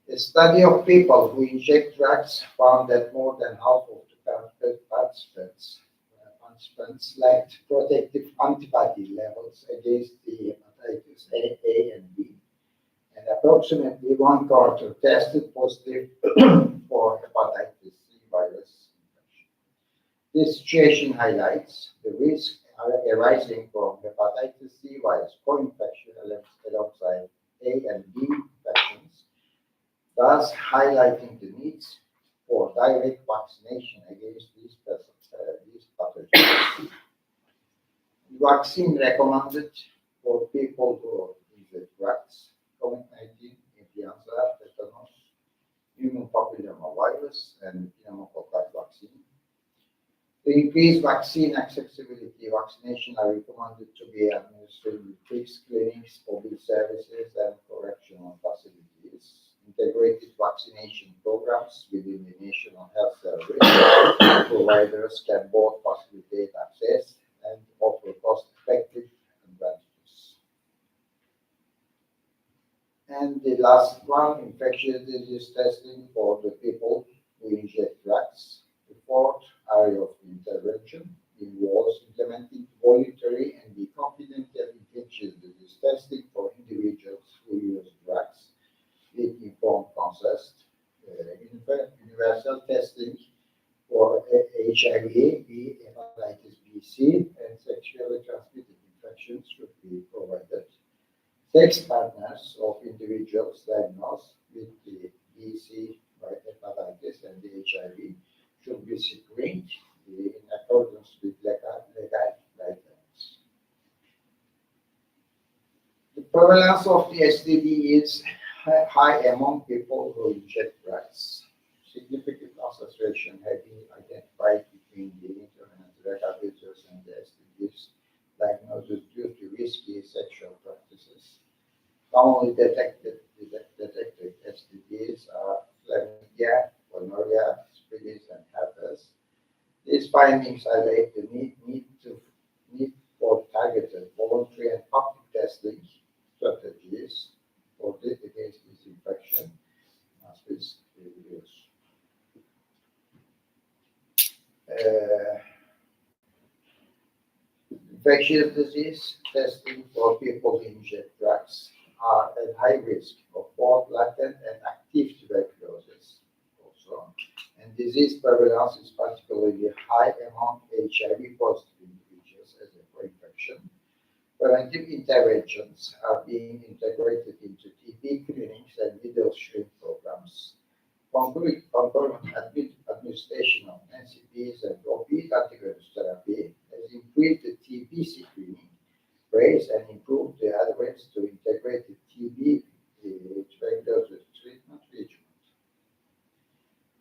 A study of people who inject drugs found that more than half of the participants lacked protective antibody levels against the hepatitis A and B, and approximately 1/4 tested positive for hepatitis C virus infection. This situation highlights the risk arising from hepatitis C virus co-infection alongside A and B infections, thus highlighting the needs for direct vaccination against these pathogens. Vaccine recommended for people who inject drugs, COVID-19, influenza, tetanus, human papillomavirus, and pneumococcal vaccine. To increase vaccine accessibility, vaccination are recommended to be administered in fixed clinics, public services, and correctional facilities. Integrated vaccination programs within the National Health Service providers can both facilitate access and offer cost-effective advantages. And the last one, infectious disease testing for the people who inject drugs. The fourth area of intervention involves implementing voluntary and the confidential infectious disease testing for individuals who use drugs with informed consent. Universal testing for HIV, B, hepatitis B, C, and sexually transmitted infections should be provided. Sex partners of individuals diagnosed with the B, C hepatitis and the HIV should be screened in accordance with legal guidelines. The prevalence of the STD is high among people who inject drugs. Significant association have been identified between the intermittent drug abusers and the STDs diagnosis due to risky sexual practices. Commonly detected STDs are chlamydia, gonorrhea, syphilis, and herpes. These findings highlight the need for targeted voluntary and public testing strategies for against this infection must be used. Infectious disease testing for people who inject drugs are at high risk of both latent and active tuberculosis also. And disease prevalence is particularly high among HIV positive individuals as a co-infection. Preventive interventions are being integrated into TB clinics and needle shrink programs. Concurrent administration of NC-ADC and opiate antivirus therapy has increased the TB screening rates and improved the adherence to integrated TB tuberculosis treatment regimen.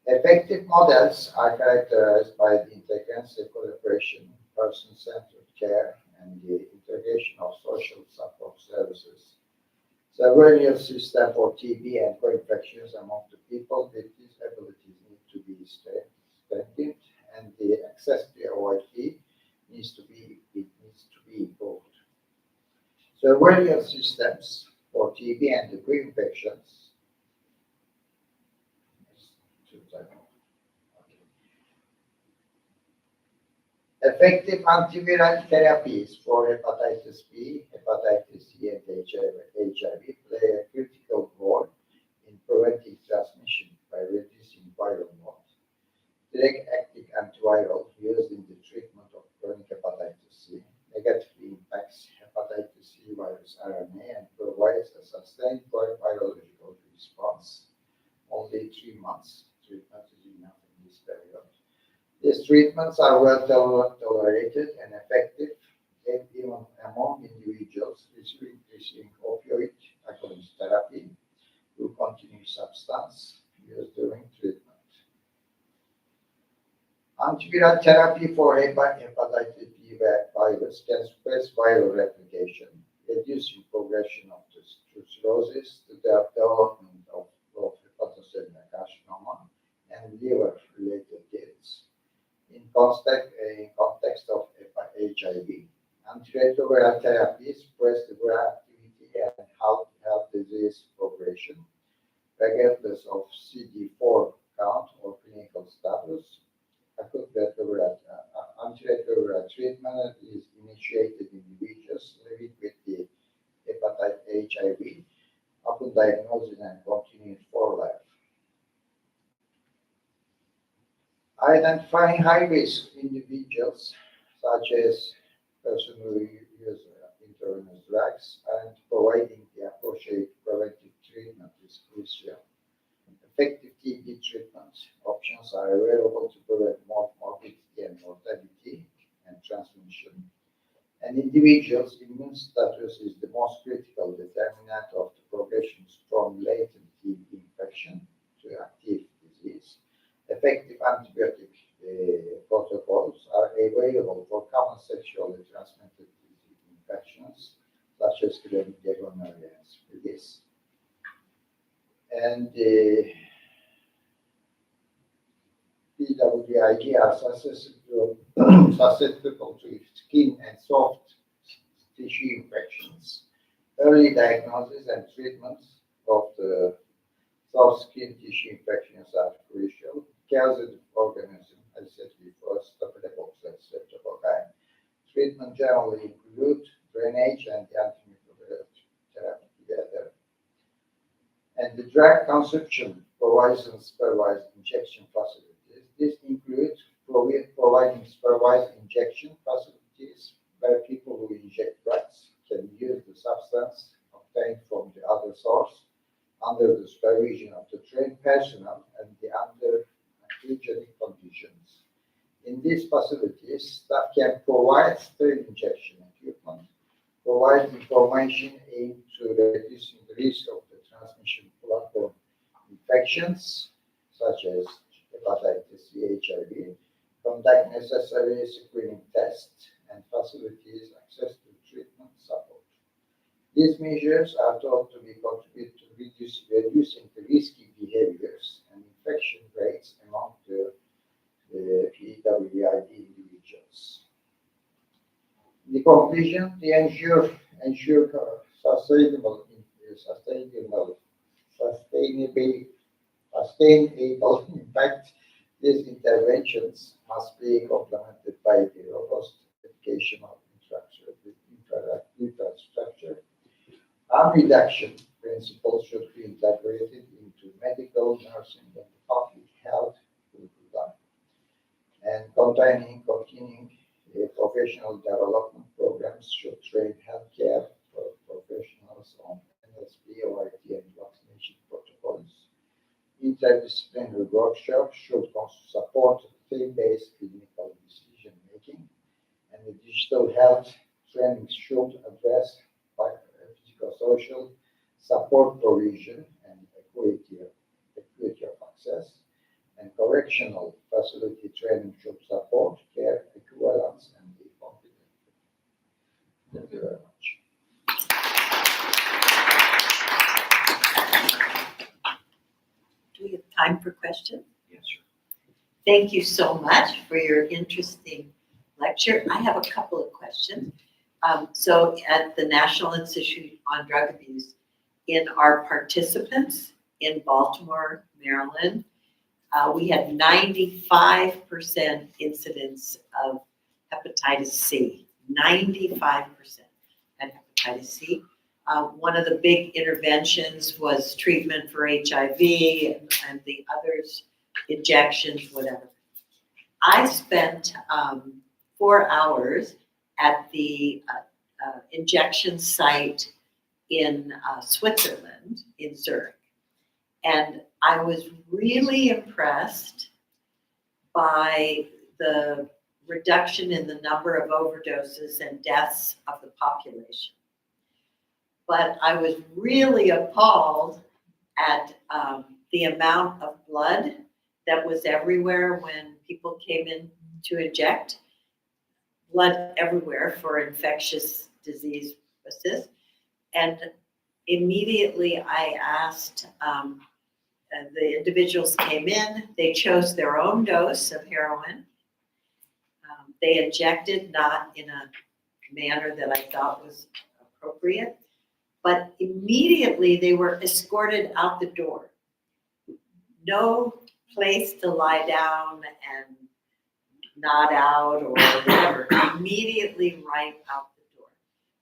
Effective models are characterized by the integrated collaboration, person-centered care, and the integration of social support services. Surveillance system for TB and co-infections among the people with disabilities need to be strengthened, and the access to OIT needs to be improved. Surveillance systems for TB and the co-infections. Effective antiviral therapies for hepatitis B, hepatitis C, and HIV play a critical role in preventing transmission by reducing viral load. Direct-acting antiviral used in the treatment of chronic hepatitis C negatively impacts hepatitis C virus RNA and provides a sustained virological response. Only 3 months treatment is enough in this period. These treatments are well tolerated and effective even among individuals receiving opioid agonist therapy who continue substance use during treatment. Antiviral therapy for hepatitis B virus can suppress viral replication, reducing progression of the cirrhosis, the development of hepatocellular carcinoma, and liver-related deaths. In context of HIV, antiretroviral therapies suppress the viral activity and halt disease progression, regardless of CD4 count or clinical status. Antiretroviral treatment is initiated in individuals living with the hepatitis HIV upon diagnosis and continued for life. Identifying high-risk individuals, such as persons who use intravenous drugs, and providing the appropriate preventive treatment is crucial. Effective TB treatment options are available to prevent morbidity and mortality and transmission. An individual's immune status is the most critical determinant of the progression from latent TB infection to active disease. Effective antibiotic protocols are available for common sexually transmitted infections such as chlamydia, gonorrhea, and syphilis. And PWID are susceptible to skin and soft tissue infections. Early diagnosis and treatments of the soft skin tissue infections are crucial. Causative organism, as said before, Staphylococcus and Streptococci. Treatment generally include drainage and antimicrobial therapy together. And the drug consumption provides and supervised injection facilities. This includes providing supervised injection facilities where people who inject drugs can use the substance obtained from the other source under the supervision of the trained personnel and under hygienic conditions. In these facilities, staff can provide sterile injection equipment, provide information aimed to reducing the risk of the transmission of bloodborne infections, such as hepatitis C, HIV, conduct necessary screening tests, and facilities access to treatment support. These measures are thought to be contribute to reducing the risky behaviors and infection rates among the PWID individuals. In the conclusion, the ensure sustainable impact, these interventions must be complemented by the robust educational infrastructure. Harm reduction principles should be integrated into medical, nursing, and public health curriculum, and continuing professional development programs should train healthcare professionals on NSP, OIT, and vaccination protocols. Interdisciplinary workshops should support team-based clinical decision-making, and the digital health training should address psychosocial support provision and equity of access, and correctional facility training should support care equivalence and the competency. Thank you very much. Do we have time for questions? Yes, sir. Thank you so much for your interesting lecture. I have a couple of questions. So at the National Institute on Drug Abuse, in our participants in Baltimore, Maryland, we had 95% incidence of hepatitis C. 95% had hepatitis C. One of the big interventions was treatment for HIV, and the others, injections, whatever. I spent 4 hours at the injection site in Switzerland, in Zurich. And I was really impressed by the reduction in the number of overdoses and deaths of the population. But I was really appalled at the amount of blood that was everywhere when people came in to inject. Blood everywhere for infectious disease assist. And immediately I asked, the individuals came in, they chose their own dose of heroin. They injected not in a manner that I thought was appropriate, but immediately they were escorted out the door. No place to lie down and nod out or whatever, immediately right out the door,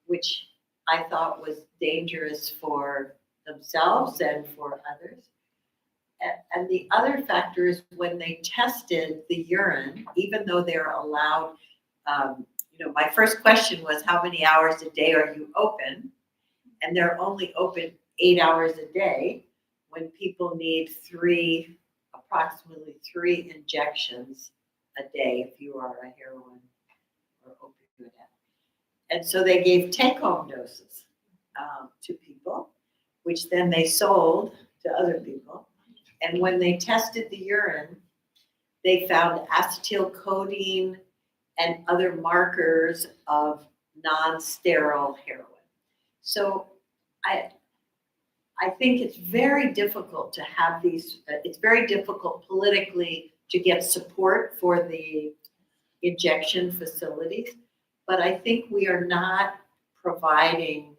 which I thought was dangerous for themselves and for others. And the other factor is when they tested the urine, even though they're allowed, my first question was, how many hours a day are you open? And they're only open 8 hours a day when people need approximately three injections a day if you are a heroin or opioid addict. And so they gave take-home doses to people, which then they sold to other people. And when they tested the urine, they found acetylcholine and other markers of non-sterile heroin. So I think it's very difficult to have these, it's very difficult politically to get support for the injection facilities, but I think we are not providing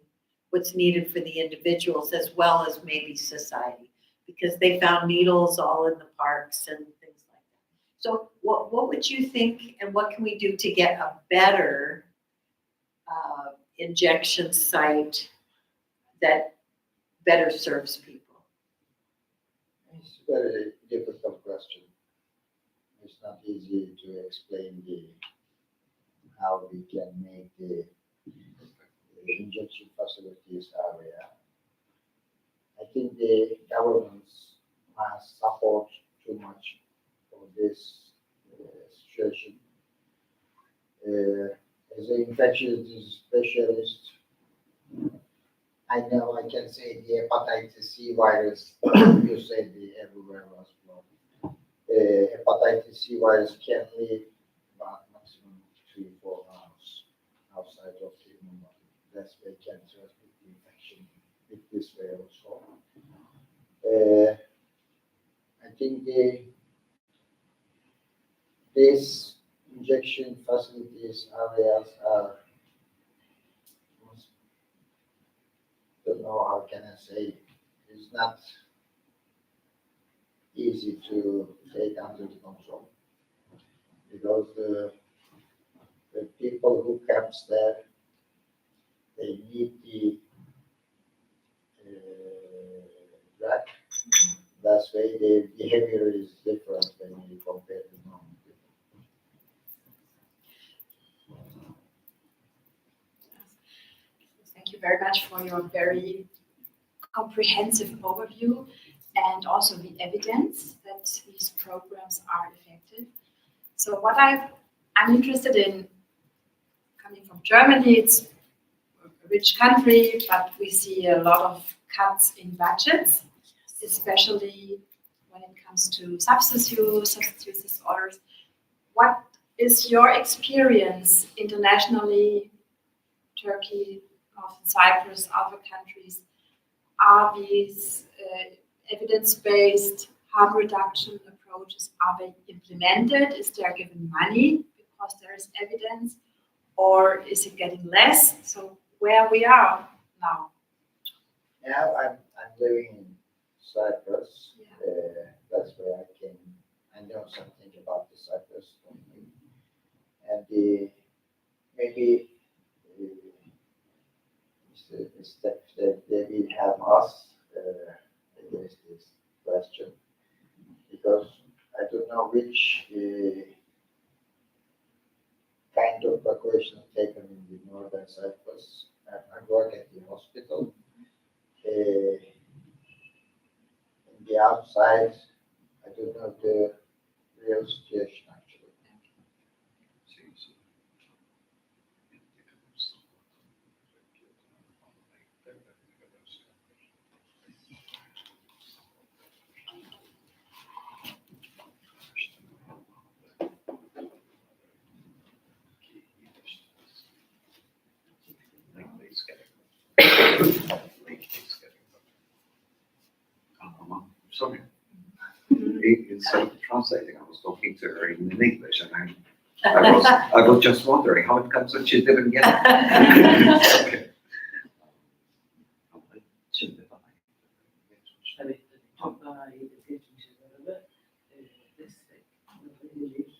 what's needed for the individuals as well as maybe society, because they found needles all in the parks and things like that. So what would you think, and what can we do to get a better injection site that better serves people? It's a very difficult question. It's not easy to explain how we can make the injection facilities area. I think the governments must support too much for this situation. As an infectious disease specialist, I know I can say the hepatitis C virus, you said everywhere was blood. Hepatitis C virus can live about maximum 3-4 hours outside of the human body. That's why can transmit the infection with this way also. I think these injection facilities areas are, don't know how can I say, it's not easy to take under the control, because the people who comes there, they need the drug. That's why the behavior is different when you compare to normal people. Thank you very much for your very comprehensive overview and also the evidence that these programs are effective. So what I'm interested in, coming from Germany, it's a rich country, but we see a lot of cuts in budgets, especially when it comes to substance use disorders. What is your experience internationally, Turkey, Northern Cyprus, other countries? Are these evidence-based harm reduction approaches, are they implemented? Is there given money because there is evidence, or is it getting less? So where we are now? Now I'm living in Cyprus. That's where I know something about the Cyprus country. And maybe the steps that they will have us against this question, because I don't know which kind of precautions taken in the northern Cyprus. I work at the hospital. In the outside, I don't know the real situation actually. instead of translating, I was talking to her in English, and I was just wondering how it comes that she didn't get it. Okay. Şimdi bana. Tabii çok daha iyi bir geçmişe beraber destek, iyilik,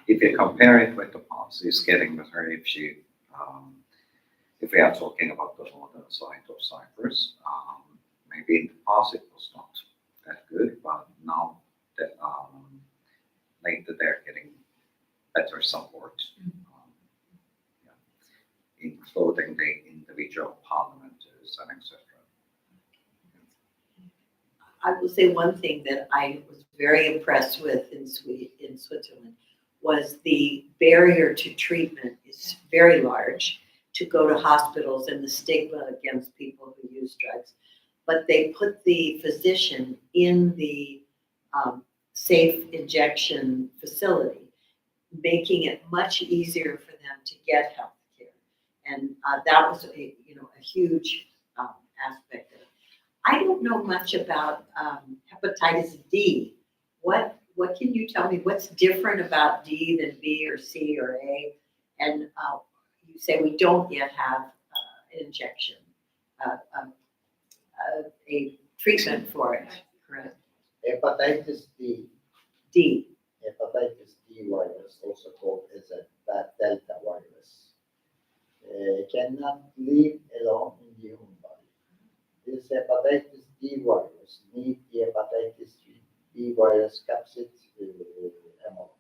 If you compare it with the past, it's getting better if if we are talking about the northern side of Cyprus. Maybe in the past it was not that good, but now that later they're getting better support, including the individual parliamenters and etc. I will say one thing that I was very impressed with in Switzerland was the barrier to treatment is very large to go to hospitals and the stigma against people who use drugs. But they put the physician in the safe injection facility, making it much easier for them to get health care. And that was a huge aspect of it. I don't know much about hepatitis D. What can you tell me? What's different about D than B or C or A? And you say we don't yet have an injection, a treatment for it, correct? Hepatitis D. D. Hepatitis D virus, also called as a Delta virus, cannot live alone in the human body. This hepatitis D virus needs the hepatitis D virus capsid amount.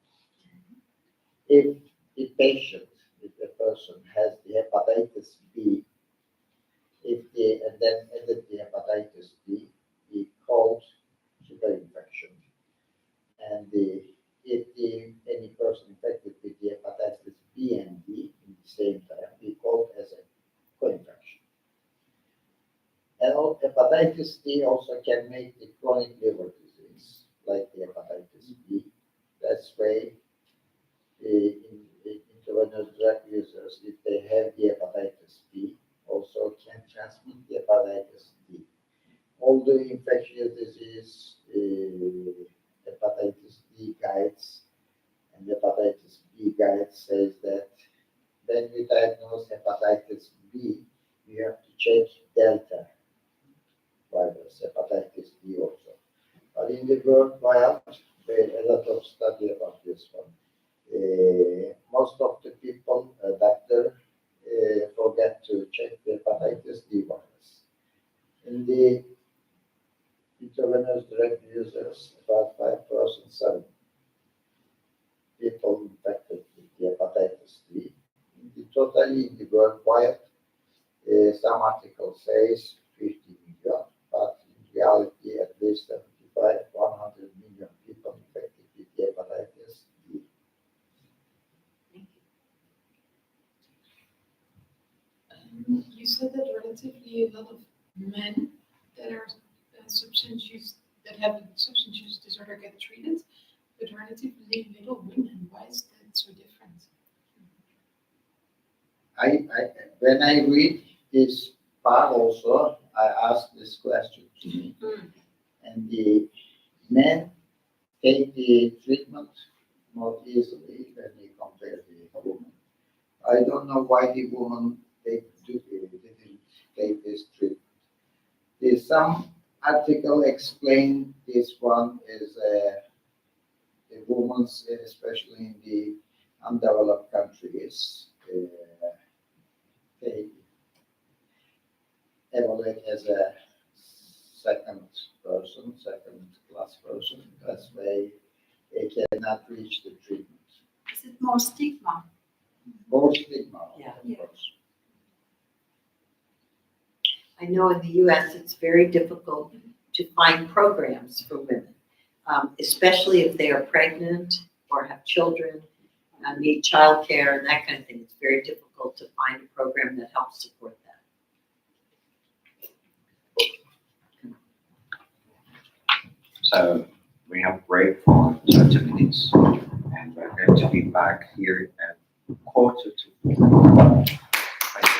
If the patient, if the person has the hepatitis B, and then added the hepatitis B, we called Süer infection. And if any person infected with the hepatitis B and D in the same time, we called as a co-infection. And hepatitis D also can make the chronic liver disease, like the hepatitis B. That's why the intravenous drug users, if they have the hepatitis B, also can transmit the hepatitis D. All the infectious disease, hepatitis D guides and hepatitis B guides says that when we diagnose hepatitis B, we have to check Delta virus, hepatitis B also. But in the worldwide, there are a lot of study about this one. Most of the people, doctor, forget to check the hepatitis D virus. In the intravenous drug users, about 5% people infected with the hepatitis D. Totally in the worldwide, some article says 50 million, but in reality, at least 75, 100 million people infected with the hepatitis D. You said that relatively a lot of men that are substance use that have a substance use disorder get treated, but relatively little women. Why is that so different? When I read this part also, I ask this question to me, and the men take the treatment more easily when they compare the women. I don't know why the woman didn't take this treatment. There's some article explain this one is the women's, especially in the undeveloped countries, they evaluate as a second class person. That's why they cannot reach the treatment. Is it more stigma? More stigma, Yeah. of course. I know in the US it's very difficult to find programs for women, especially if they are pregnant or have children, need childcare and that kind of thing. It's very difficult to find a program that helps support that. So we have break for 30 minutes, and we're going to be back here at 3:45. Thank you.